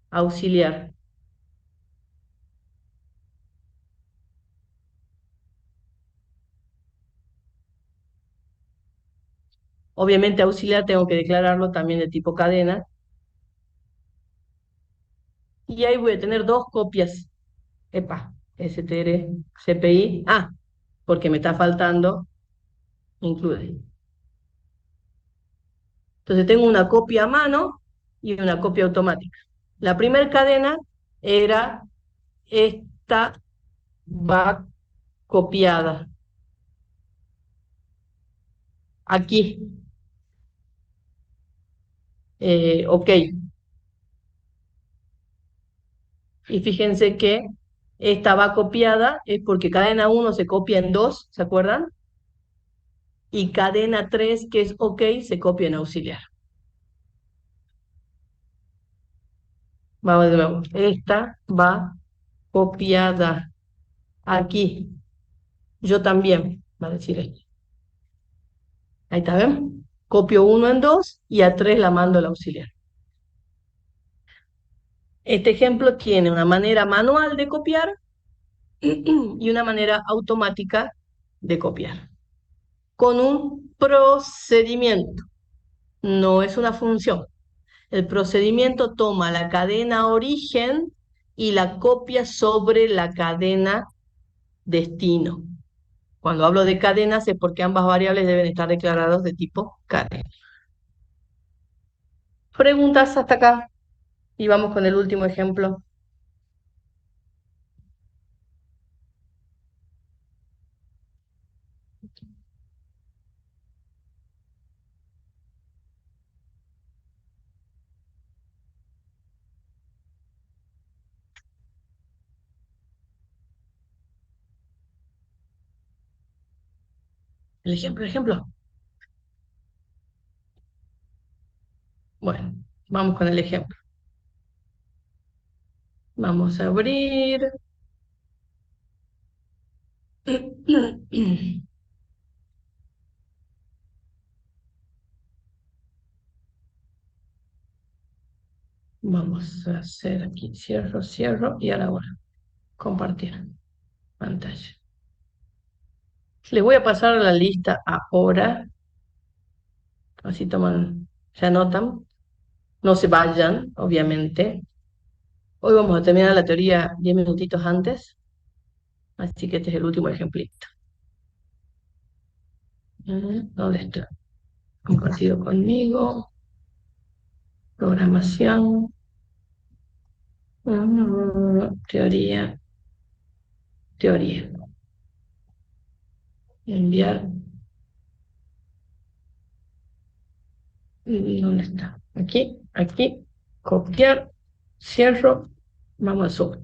auxiliar. Obviamente auxiliar tengo que declararlo también de tipo cadena. Y ahí voy a tener dos copias. Epa, strcpy. Ah, porque me está faltando include. Entonces tengo una copia a mano y una copia automática. La primera cadena era esta va copiada aquí. Ok. Y fíjense que esta va copiada es porque cadena 1 se copia en 2, ¿se acuerdan? Y cadena 3, que es ok, se copia en auxiliar. Vamos de nuevo. Esta va copiada aquí. Yo también, va a decir esto. Ahí está, ¿ven? Copio 1 en 2 y a 3 la mando al auxiliar. Este ejemplo tiene una manera manual de copiar y una manera automática de copiar, con un procedimiento, no es una función. El procedimiento toma la cadena origen y la copia sobre la cadena destino. Cuando hablo de cadenas es porque ambas variables deben estar declaradas de tipo cadena. ¿Preguntas hasta acá? Y vamos con el último ejemplo. El ejemplo. Bueno, vamos con el ejemplo. Vamos a abrir. Vamos a hacer aquí, cierro, cierro y ahora bueno, compartir pantalla. Les voy a pasar la lista ahora, así toman, se anotan, no se vayan, obviamente. Hoy vamos a terminar la teoría 10 minutitos antes, así que este es el último ejemplito. ¿Dónde está? Compartido conmigo, programación, teoría, teoría, enviar. ¿Dónde está? Aquí, aquí, copiar, cierro, vamos a subir.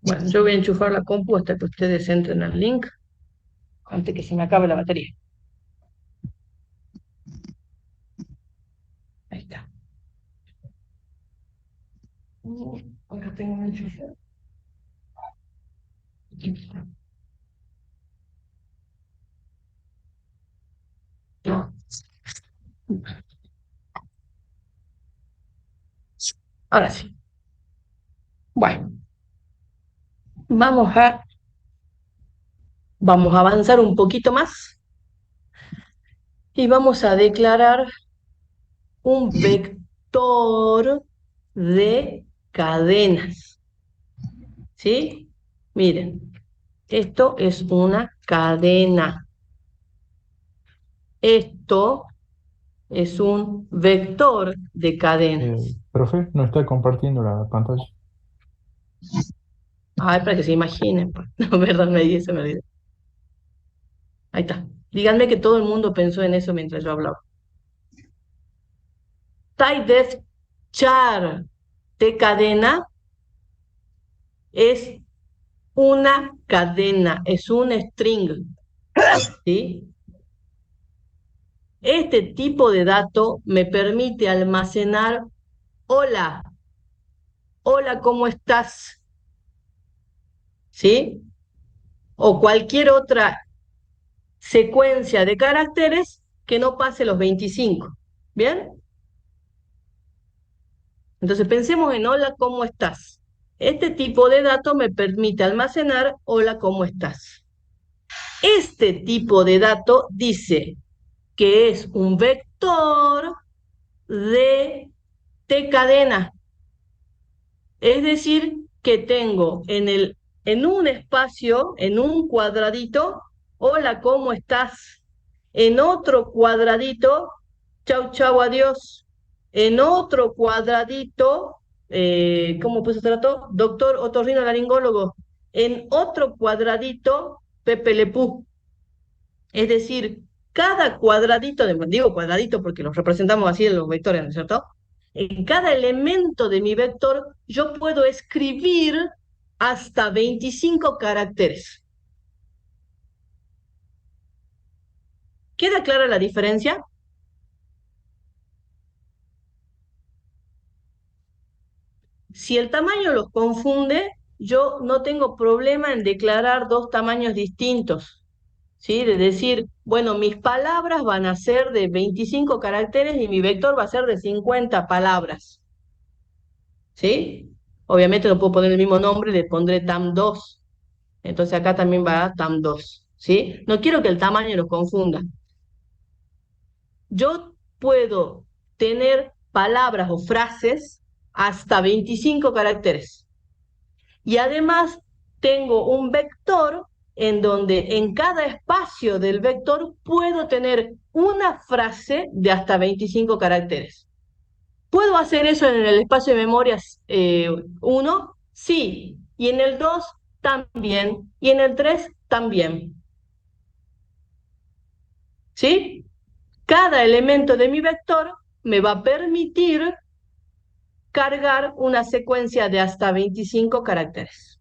Bueno, yo voy a enchufar la compu hasta que ustedes entren al link, antes que se me acabe la batería. Ahí está. Ahora tengo que enchufar. No. Ahora sí. Bueno, vamos a avanzar un poquito más y vamos a declarar un vector de cadenas. ¿Sí? Miren, esto es una cadena. Esto es un vector de cadenas. Profe, no está compartiendo la pantalla. Ay, para que se imaginen, pues. No, verdad, se me olvidó. Ahí está. Díganme que todo el mundo pensó en eso mientras yo hablaba. Type char de cadena es una cadena, es un string. ¿Sí? Este tipo de dato me permite almacenar hola, hola, ¿cómo estás? ¿Sí? O cualquier otra secuencia de caracteres que no pase los 25. ¿Bien? Entonces pensemos en hola, ¿cómo estás? Este tipo de dato me permite almacenar hola, ¿cómo estás? Este tipo de dato dice que es un vector de T cadena. Es decir, que tengo en un espacio, en un cuadradito, hola, ¿cómo estás? En otro cuadradito, chau, chau, adiós. En otro cuadradito, ¿cómo pues se trató? Doctor otorrinolaringólogo. En otro cuadradito, Pepe Le Pew. Es decir, cada cuadradito, digo cuadradito porque los representamos así en los vectores, ¿no es cierto? En cada elemento de mi vector yo puedo escribir hasta 25 caracteres. ¿Queda clara la diferencia? Si el tamaño los confunde, yo no tengo problema en declarar dos tamaños distintos. ¿Sí? De decir, bueno, mis palabras van a ser de 25 caracteres y mi vector va a ser de 50 palabras. ¿Sí? Obviamente no puedo poner el mismo nombre, le pondré TAM2. Entonces acá también va tam2, ¿sí? No quiero que el tamaño los confunda. Yo puedo tener palabras o frases hasta 25 caracteres. Y además tengo un vector en donde en cada espacio del vector puedo tener una frase de hasta 25 caracteres. ¿Puedo hacer eso en el espacio de memoria 1? Sí. Y en el 2 también. Y en el 3 también. ¿Sí? Cada elemento de mi vector me va a permitir cargar una secuencia de hasta 25 caracteres.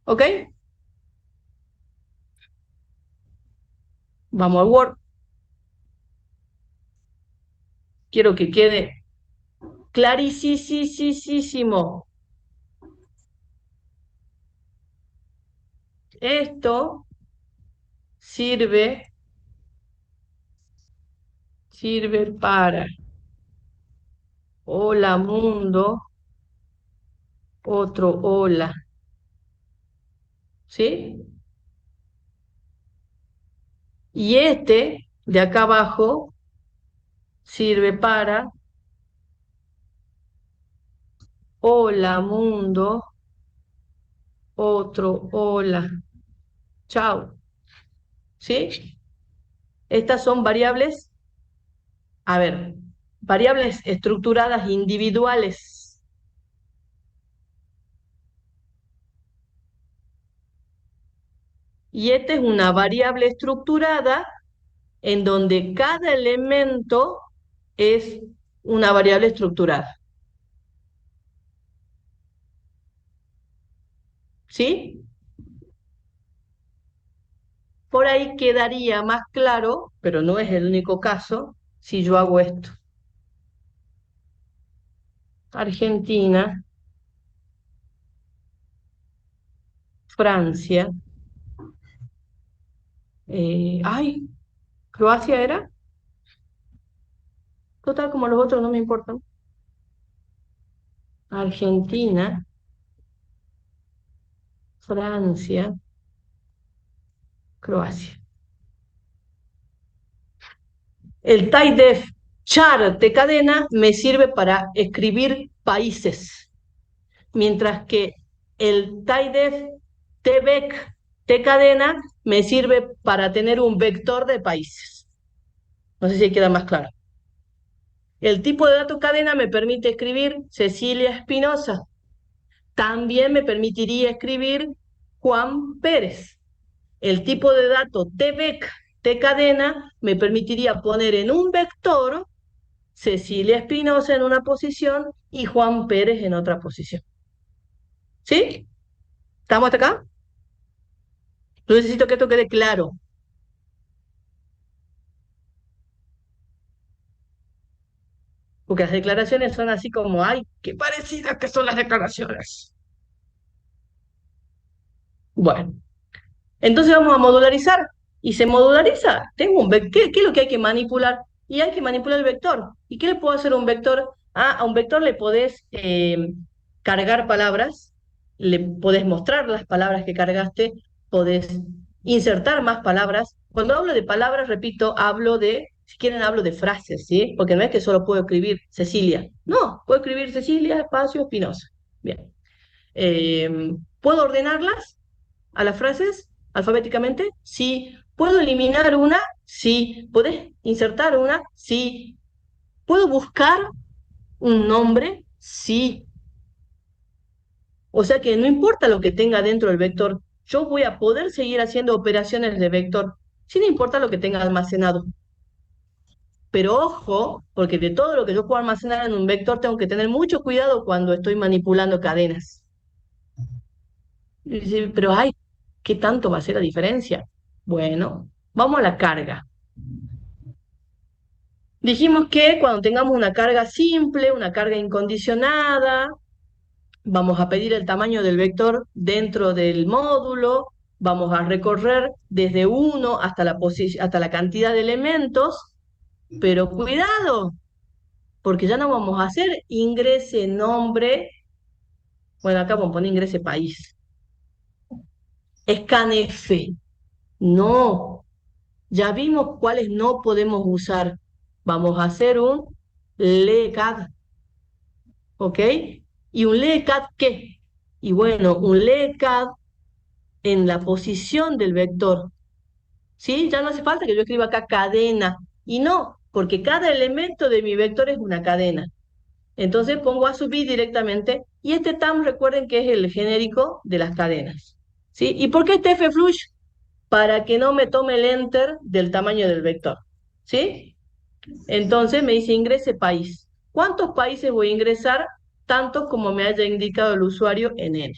¿Ok? Vamos al Word. Quiero que quede clarísimo. Esto sirve para hola mundo, otro hola, ¿sí? Y este de acá abajo sirve para hola mundo, otro hola, chao, ¿sí? Estas son variables, a ver, variables estructuradas individuales. Y esta es una variable estructurada en donde cada elemento es una variable estructurada. ¿Sí? Por ahí quedaría más claro, pero no es el único caso, si yo hago esto. Argentina, Francia, ay, Croacia era, total como los otros no me importan. Argentina, Francia, Croacia. El TIDEF char de cadena me sirve para escribir países, mientras que el TIDEF TVEC de cadena me sirve para tener un vector de países. No sé si queda más claro. El tipo de dato cadena me permite escribir Cecilia Espinosa. También me permitiría escribir Juan Pérez. El tipo de dato TVEC de cadena me permitiría poner en un vector Cecilia Espinosa en una posición y Juan Pérez en otra posición. ¿Sí? ¿Estamos hasta acá? Yo necesito que esto quede claro. Porque las declaraciones son así como, ay, qué parecidas que son las declaraciones. Bueno, entonces vamos a modularizar. Y se modulariza. Tengo un vector. ¿Qué es lo que hay que manipular? Y hay que manipular el vector. ¿Y qué le puedo hacer a un vector? Ah, a un vector le podés cargar palabras, le podés mostrar las palabras que cargaste, podés insertar más palabras. Cuando hablo de palabras, repito, hablo de, si quieren, hablo de frases, ¿sí? Porque no es que solo puedo escribir Cecilia. No, puedo escribir Cecilia, espacio, Espinosa. Bien. ¿Puedo ordenarlas a las frases alfabéticamente? Sí. ¿Puedo eliminar una? Sí. ¿Podés insertar una? Sí. ¿Puedo buscar un nombre? Sí. O sea que no importa lo que tenga dentro del vector, yo voy a poder seguir haciendo operaciones de vector sin importar lo que tenga almacenado. Pero ojo, porque de todo lo que yo puedo almacenar en un vector tengo que tener mucho cuidado cuando estoy manipulando cadenas. Y dice, pero ay, ¿qué tanto va a ser la diferencia? Bueno, vamos a la carga. Dijimos que cuando tengamos una carga simple, una carga incondicionada, vamos a pedir el tamaño del vector dentro del módulo, vamos a recorrer desde 1 hasta hasta la cantidad de elementos, pero cuidado, porque ya no vamos a hacer ingrese nombre, bueno, acá vamos a poner ingrese país. scanf. No, ya vimos cuáles no podemos usar. Vamos a hacer un lecat, ¿ok? ¿Y un lecat qué? Y bueno, un lecat en la posición del vector, ¿sí? Ya no hace falta que yo escriba acá cadena. Y no, porque cada elemento de mi vector es una cadena. Entonces pongo A sub i directamente. Y este tam, recuerden que es el genérico de las cadenas, ¿sí? ¿Y por qué este flush? Para que no me tome el enter del tamaño del vector, ¿sí? Entonces me dice ingrese país. ¿Cuántos países voy a ingresar? Tantos como me haya indicado el usuario en N.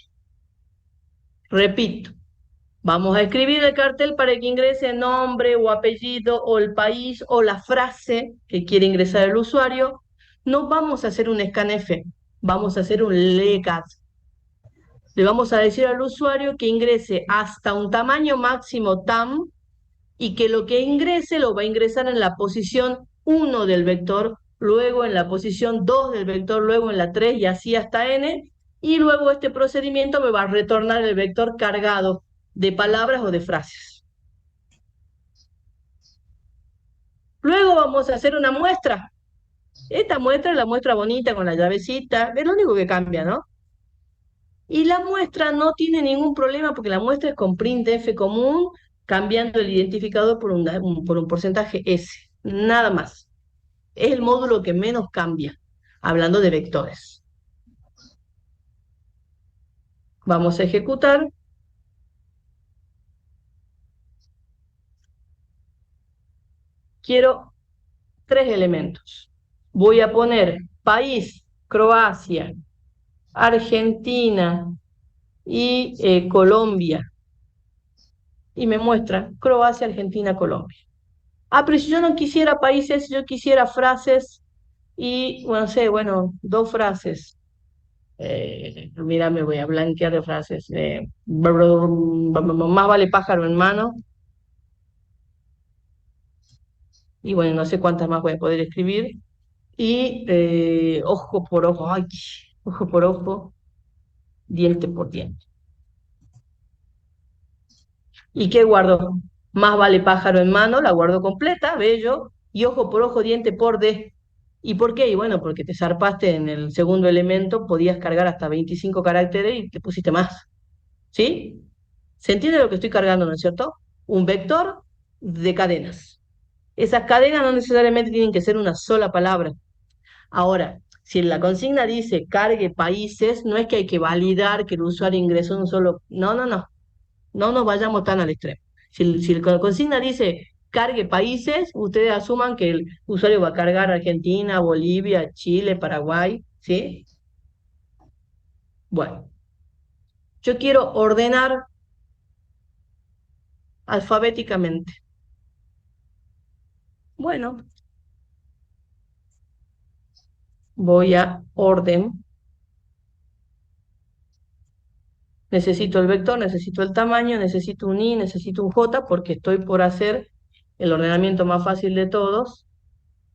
Repito, vamos a escribir el cartel para que ingrese nombre o apellido o el país o la frase que quiere ingresar el usuario. No vamos a hacer un scanf, vamos a hacer un lecat. Le vamos a decir al usuario que ingrese hasta un tamaño máximo tam y que lo que ingrese lo va a ingresar en la posición 1 del vector, luego en la posición 2 del vector, luego en la 3 y así hasta n, y luego este procedimiento me va a retornar el vector cargado de palabras o de frases. Luego vamos a hacer una muestra. Esta muestra es la muestra bonita con la llavecita, es lo único que cambia, ¿no? Y la muestra no tiene ningún problema porque la muestra es con printf común, cambiando el identificador por un porcentaje S, nada más. Es el módulo que menos cambia, hablando de vectores. Vamos a ejecutar. Quiero 3 elementos. Voy a poner país, Croacia, Argentina y Colombia. Y me muestra Croacia, Argentina, Colombia. Ah, pero si yo no quisiera países, yo quisiera frases y, bueno, sé, bueno, 2 frases. Mira, me voy a blanquear de frases. Más vale pájaro en mano. Y bueno, no sé cuántas más voy a poder escribir. Y ojo por ojo, ay, ojo por ojo, diente por diente. ¿Y qué guardo? Más vale pájaro en mano, la guardo completa, bello, y ojo por ojo, diente por de. ¿Y por qué? Y bueno, porque te zarpaste en el segundo elemento, podías cargar hasta 25 caracteres y te pusiste más. ¿Sí? ¿Se entiende lo que estoy cargando, no es cierto? Un vector de cadenas. Esas cadenas no necesariamente tienen que ser una sola palabra. Ahora, si en la consigna dice cargue países, no es que hay que validar que el usuario ingresó un solo. No, no, no. No nos vayamos tan al extremo. Si la consigna dice cargue países, ustedes asuman que el usuario va a cargar Argentina, Bolivia, Chile, Paraguay, ¿sí? Bueno, yo quiero ordenar alfabéticamente. Bueno, voy a orden. Necesito el vector, necesito el tamaño, necesito un i, necesito un j, porque estoy por hacer el ordenamiento más fácil de todos,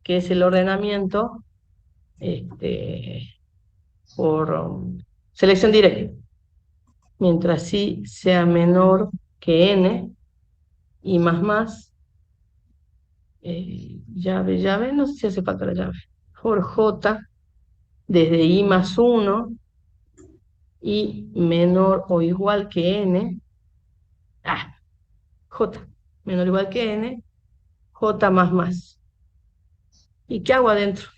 que es el ordenamiento este, por selección directa. Mientras i sea menor que n, y más, llave, no sé si hace falta la llave, por j, desde i más 1, y menor o igual que n, j, menor o igual que n, j más. ¿Y qué hago adentro?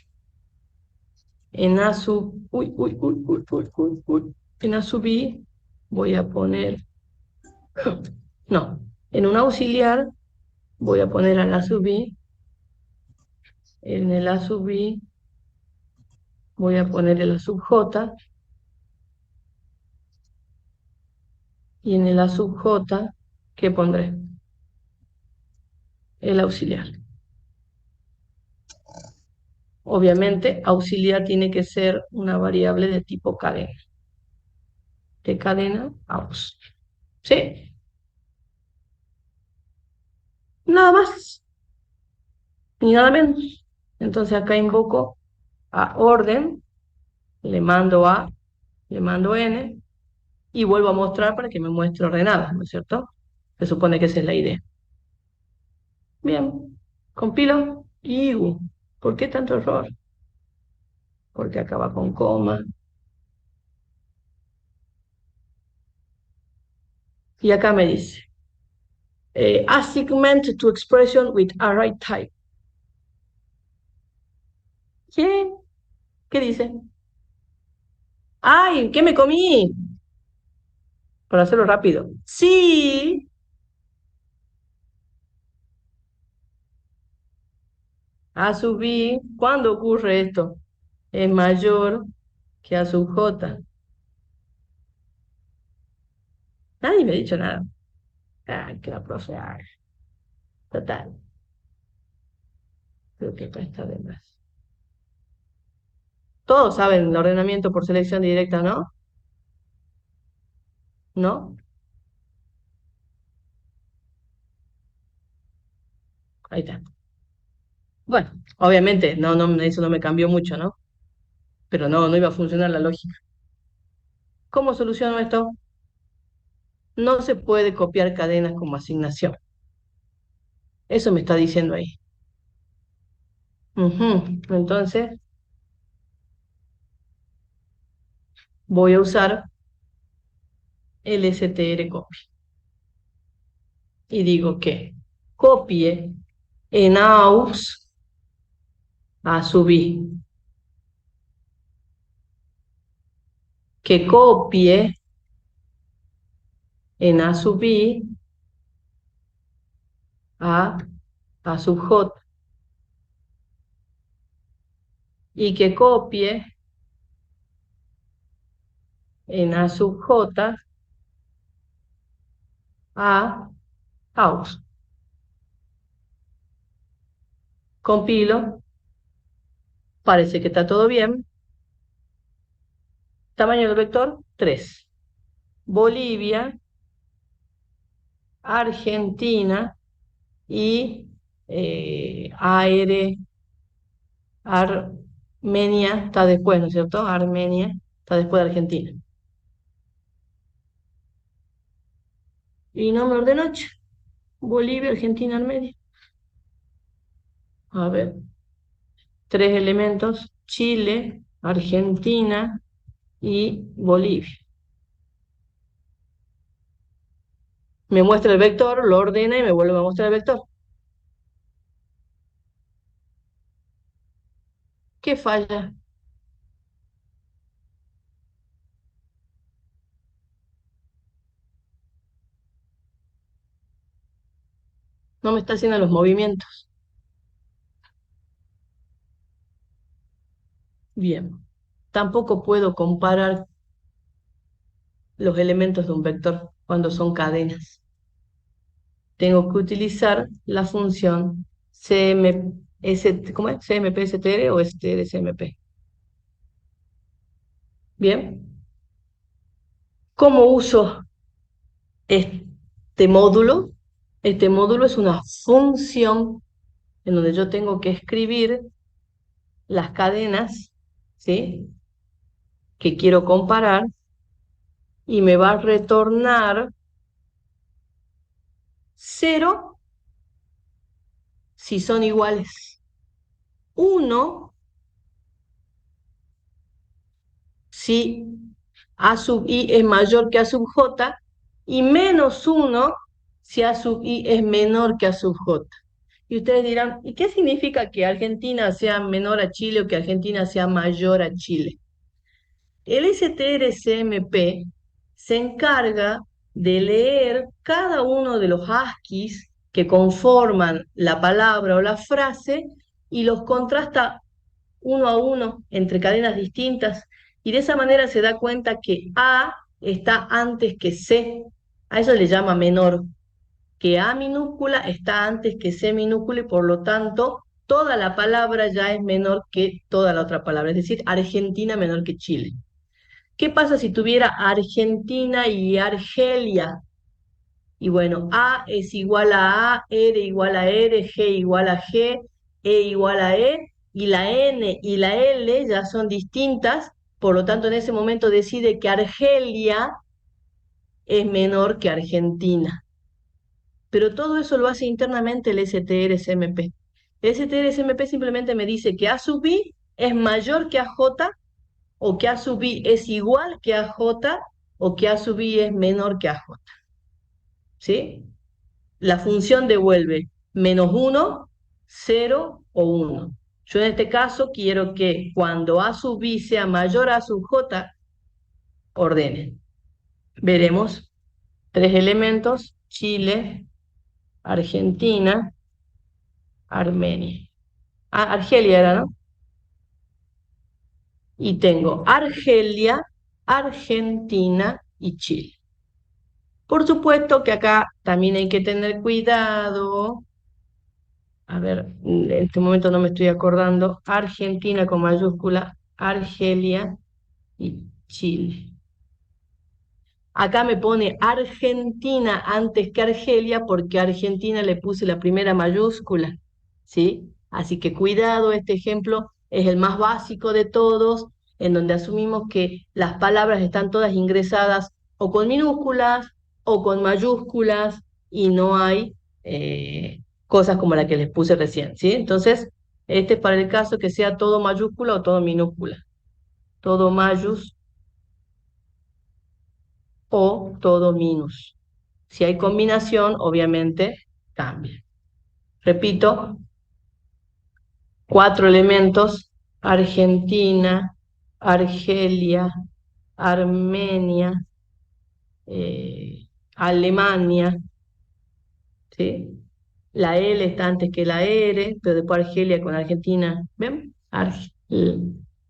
En A sub, en A sub i voy a poner, no, en un auxiliar voy a poner al A sub i, en el A sub i voy a poner el A sub j, y en el A sub j, ¿qué pondré? El auxiliar. Obviamente, auxiliar tiene que ser una variable de tipo cadena. De cadena, aus. ¿Sí? Nada más, ni nada menos. Entonces acá invoco a orden, le mando A, le mando N, y vuelvo a mostrar para que me muestre ordenadas, ¿no es cierto? Se supone que esa es la idea. Bien, compilo. ¿Por qué tanto error? Porque acaba con coma. Y acá me dice, assignment to expression with array type. ¿Qué? ¿Qué dice? ¡Ay! ¿Qué me comí? Para hacerlo rápido. Sí. A sub i, ¿cuándo ocurre esto? Es mayor que a sub j. Nadie me ha dicho nada. Ah, que la profe haga. Total. Creo que acá está de más. Todos saben el ordenamiento por selección directa, ¿no? ¿No? Ahí está. Bueno, obviamente, eso no me cambió mucho, ¿no? Pero no iba a funcionar la lógica. ¿Cómo soluciono esto? No se puede copiar cadenas como asignación. Eso me está diciendo ahí. Entonces, voy a usar el strcopy. Y digo que copie en aux a sub i. Que copie en a sub i a sub j. Y que copie en a sub j a aux. Compilo. Parece que está todo bien. Tamaño del vector, 3. Bolivia, Argentina y Armenia está después, ¿no es cierto? Armenia está después de Argentina. Y nombre de noche. Bolivia, Argentina, Armenia. A ver, 3 elementos, Chile, Argentina y Bolivia. Me muestra el vector, lo ordena y me vuelve a mostrar el vector. ¿Qué falla? No me está haciendo los movimientos. Bien. Tampoco puedo comparar los elementos de un vector cuando son cadenas. Tengo que utilizar la función ¿cómo es? CMP-STR o STR-CMP. Bien. ¿Cómo uso este módulo? Este módulo es una función en donde yo tengo que escribir las cadenas, ¿sí?, que quiero comparar y me va a retornar 0 si son iguales, 1 si a sub i es mayor que a sub j y -1 si a sub i es menor que a sub j. Y ustedes dirán, ¿y qué significa que Argentina sea menor a Chile o que Argentina sea mayor a Chile? El STR-CMP se encarga de leer cada uno de los ASCIIs que conforman la palabra o la frase y los contrasta uno a uno entre cadenas distintas y de esa manera se da cuenta que A está antes que C. A eso le llama menor, que A minúscula está antes que C minúscula y por lo tanto toda la palabra ya es menor que toda la otra palabra, es decir, Argentina menor que Chile. ¿Qué pasa si tuviera Argentina y Argelia? Y bueno, A es igual a, R igual a R, G igual a G, E igual a E, y la N y la L ya son distintas, por lo tanto en ese momento decide que Argelia es menor que Argentina. Pero todo eso lo hace internamente el STR-SMP. El STR-SMP simplemente me dice que A sub I es mayor que AJ, o que A sub I es igual que AJ, o que A sub I es menor que AJ. ¿Sí? La función devuelve -1, 0 o 1. Yo en este caso quiero que cuando A sub I sea mayor a A sub J, ordene. Veremos 3 elementos: Chile, Argentina, Armenia. Ah, Argelia era, ¿no? Y tengo Argelia, Argentina y Chile. Por supuesto que acá también hay que tener cuidado. A ver, en este momento no me estoy acordando. Argentina con mayúscula, Argelia y Chile. Acá me pone Argentina antes que Argelia porque a Argentina le puse la primera mayúscula, ¿sí? Así que cuidado, este ejemplo es el más básico de todos, en donde asumimos que las palabras están todas ingresadas o con minúsculas o con mayúsculas y no hay cosas como la que les puse recién, ¿sí? Entonces, este es para el caso que sea todo mayúscula o todo minúscula. Todo mayús o todo minus. Si hay combinación, obviamente cambia. Repito, 4 elementos: Argentina, Argelia, Armenia, Alemania, ¿sí? La L está antes que la R, pero después Argelia con Argentina, ¿ven?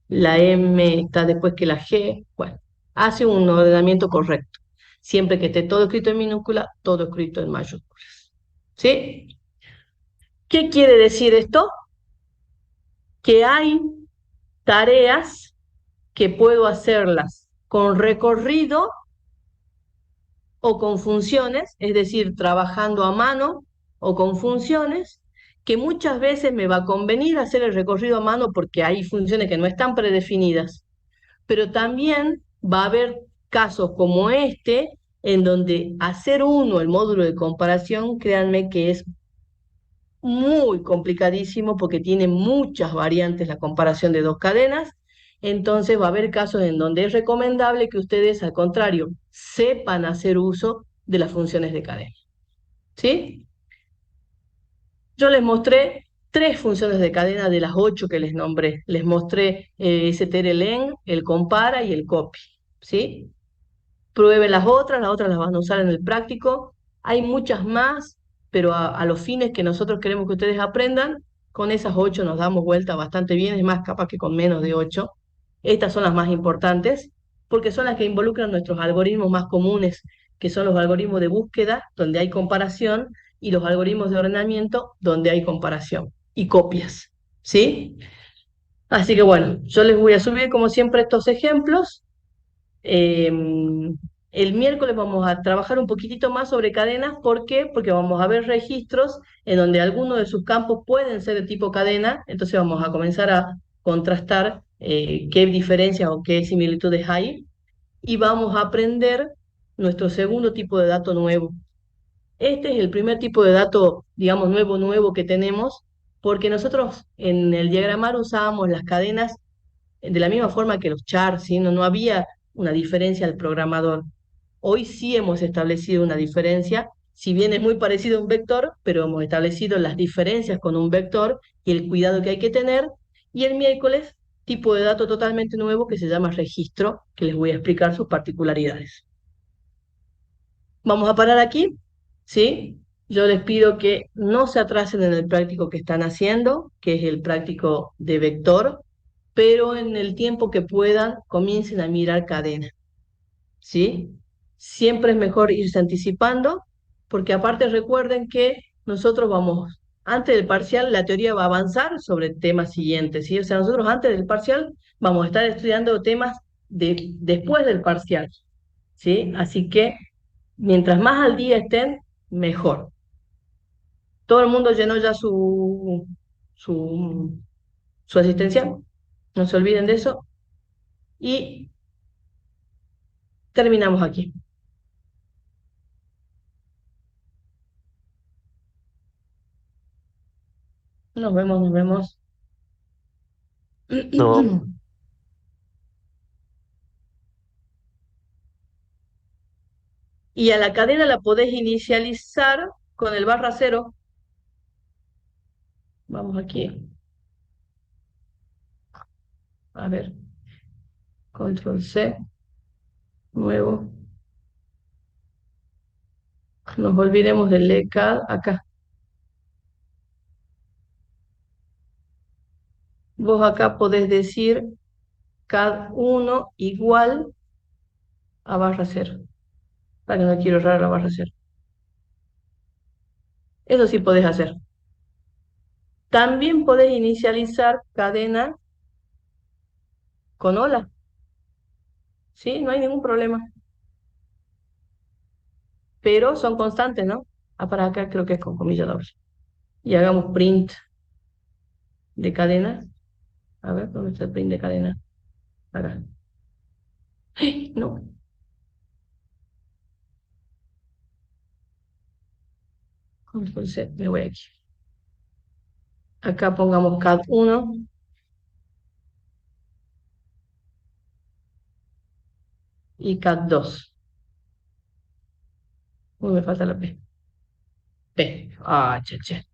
La M está después que la G. Bueno, hace un ordenamiento correcto. Siempre que esté todo escrito en minúscula, todo escrito en mayúsculas. ¿Sí? ¿Qué quiere decir esto? Que hay tareas que puedo hacerlas con recorrido o con funciones, es decir, trabajando a mano o con funciones, que muchas veces me va a convenir hacer el recorrido a mano porque hay funciones que no están predefinidas, pero también va a haber casos como este, en donde hacer uno el módulo de comparación, créanme que es muy complicadísimo porque tiene muchas variantes la comparación de dos cadenas. Entonces va a haber casos en donde es recomendable que ustedes, al contrario, sepan hacer uso de las funciones de cadena. ¿Sí? Yo les mostré 3 funciones de cadena de las 8 que les nombré. Les mostré strlen, el compara y el copy. ¿Sí? Prueben las otras las van a usar en el práctico. Hay muchas más, pero a los fines que nosotros queremos que ustedes aprendan, con esas 8 nos damos vuelta bastante bien, es más, capaz que con menos de 8. Estas son las más importantes, porque son las que involucran nuestros algoritmos más comunes, que son los algoritmos de búsqueda, donde hay comparación, y los algoritmos de ordenamiento, donde hay comparación y copias. ¿Sí? Así que bueno, yo les voy a subir como siempre estos ejemplos. El miércoles vamos a trabajar un poquitito más sobre cadenas. ¿Por qué? Porque vamos a ver registros en donde algunos de sus campos pueden ser de tipo cadena. Entonces vamos a comenzar a contrastar qué diferencias o qué similitudes hay. Y vamos a aprender nuestro segundo tipo de dato nuevo. Este es el primer tipo de dato, digamos, nuevo que tenemos, porque nosotros en el diagramar usábamos las cadenas de la misma forma que los chars, ¿sí? No había una diferencia al programador. Hoy sí hemos establecido una diferencia, si bien es muy parecido a un vector, pero hemos establecido las diferencias con un vector y el cuidado que hay que tener. Y el miércoles, tipo de dato totalmente nuevo que se llama registro, que les voy a explicar sus particularidades. Vamos a parar aquí, ¿sí? Yo les pido que no se atrasen en el práctico que están haciendo, que es el práctico de vector, pero en el tiempo que puedan, comiencen a mirar cadena, ¿sí? Siempre es mejor irse anticipando, porque aparte recuerden que nosotros vamos, antes del parcial, la teoría va a avanzar sobre temas siguientes, ¿sí? O sea, nosotros antes del parcial vamos a estar estudiando temas después del parcial, ¿sí? Así que mientras más al día estén, mejor. Todo el mundo llenó ya su, su asistencia, no se olviden de eso, y terminamos aquí. Nos vemos, nos vemos. No, Y a la cadena la podés inicializar con el barra cero. Vamos aquí. A ver, control C, nuevo. Nos olvidemos del ECAD acá. Vos acá podés decir CAD 1 igual a barra cero. Para que no quiero errar la barra cero. Eso sí podés hacer. También podés inicializar cadena con hola. ¿Sí? No hay ningún problema. Pero son constantes, ¿no? Ah, para acá creo que es con comillas dobles. Y hagamos print de cadena. A ver, ¿dónde está el print de cadena? Acá. ¡Ay! No. Control C, me voy aquí. Acá pongamos CAD 1 y CAD 2. Uy, me falta la P. P. Ah, che, che.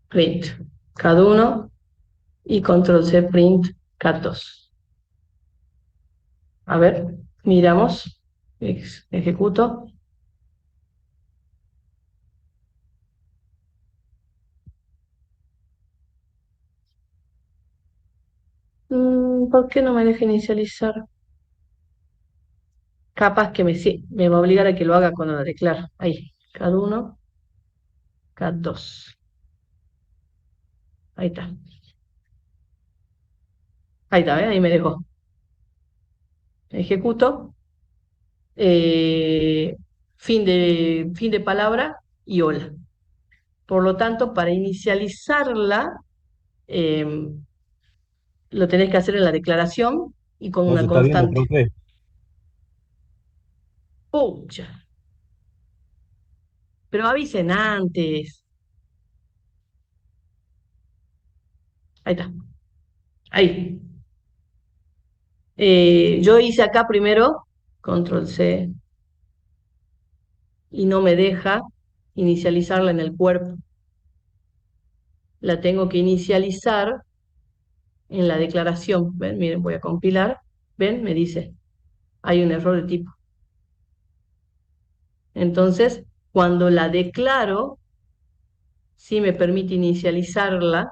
Print CAD 1 y Control C print CAD 2. A ver, miramos. Ejecuto. ¿Por qué no me deja inicializar? Capaz que sí, me va a obligar a que lo haga cuando la declaro. Ahí, CAD 1, CAD 2. Ahí está. Ahí está, ¿ves? Ahí me dejó. Ejecuto. eh, fin de palabra y hola. Por lo tanto, para inicializarla, eh, lo tenés que hacer en la declaración y con No se una está viendo, constante. profe. Pucha, pero avisen antes. Ahí está. Ahí. Yo hice acá primero, control C, y no me deja inicializarla en el cuerpo. La tengo que inicializar en la declaración. ¿Ven? Miren, voy a compilar. ¿Ven? Me dice, hay un error de tipo. Entonces, cuando la declaro, sí me permite inicializarla,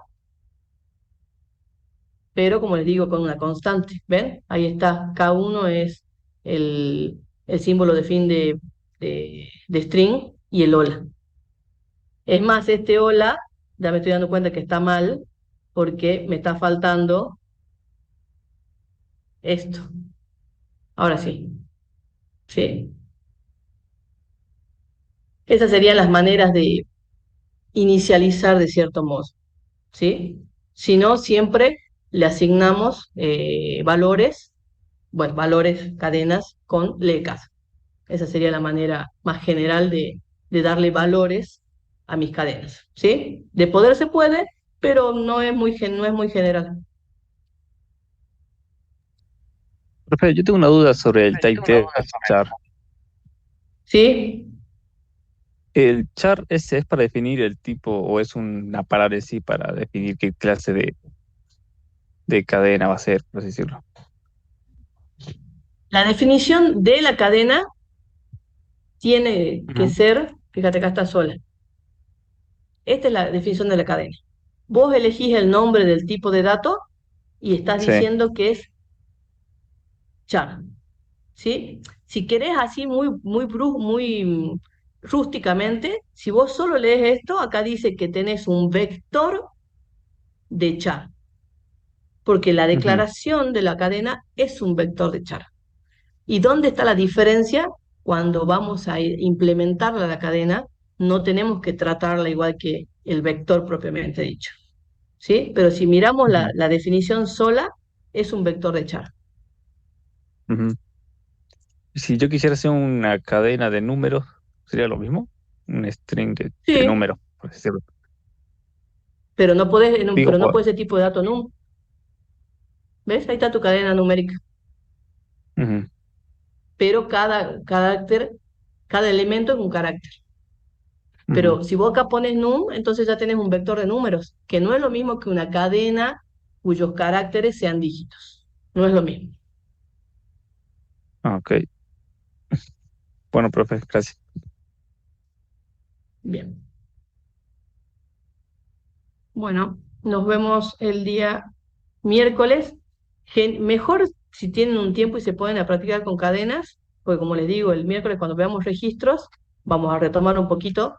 pero como les digo, con una constante. ¿Ven? Ahí está. K1 es el símbolo de fin de string y el hola. Es más, este hola, ya me estoy dando cuenta que está mal, porque me está faltando esto. Ahora sí. Sí. Esas serían las maneras de inicializar de cierto modo. ¿Sí? Si no, siempre le asignamos valores, bueno, valores, cadenas con lecas. Esa sería la manera más general de darle valores a mis cadenas. ¿Sí? De poder se puede, pero no es muy general. Profe, yo tengo una duda sobre el type test char. ¿Sí? ¿El char ese es para definir el tipo o es una palabra en sí para definir qué clase de cadena va a ser, por así decirlo? La definición de la cadena tiene que Ujú. ser, fíjate acá está sola. Esta es la definición de la cadena. Vos elegís el nombre del tipo de dato y estás Sí. diciendo que es char. ¿Sí? Si querés así muy rústicamente, si vos solo lees esto, acá dice que tenés un vector de char, porque la Ujú. declaración de la cadena es un vector de char. ¿Y dónde está la diferencia? Cuando vamos a implementarla la cadena, no tenemos que tratarla igual que el vector propiamente dicho. ¿Sí? Pero si miramos Ujú. la definición sola, es un vector de char. Ujú. Si yo quisiera hacer una cadena de números, ¿sería lo mismo? un string de Sí, números, por decirlo. pero no puedes, Digo, pero no puede ser tipo de dato num. ¿Ves? Ahí está tu cadena numérica. ujú, Pero cada carácter, cada elemento es un carácter. ujú. Pero si vos acá pones num, entonces ya tenés un vector de números, que no es lo mismo que una cadena cuyos caracteres sean dígitos. No es lo mismo. Ah, ok. Bueno, profe, gracias. Bien. Bueno, nos vemos el día miércoles. Mejor si tienen un tiempo y se pueden a practicar con cadenas, porque como les digo, el miércoles cuando veamos registros, vamos a retomar un poquito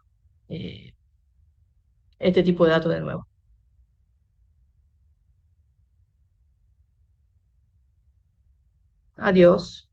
eh, este tipo de datos de nuevo. Adiós.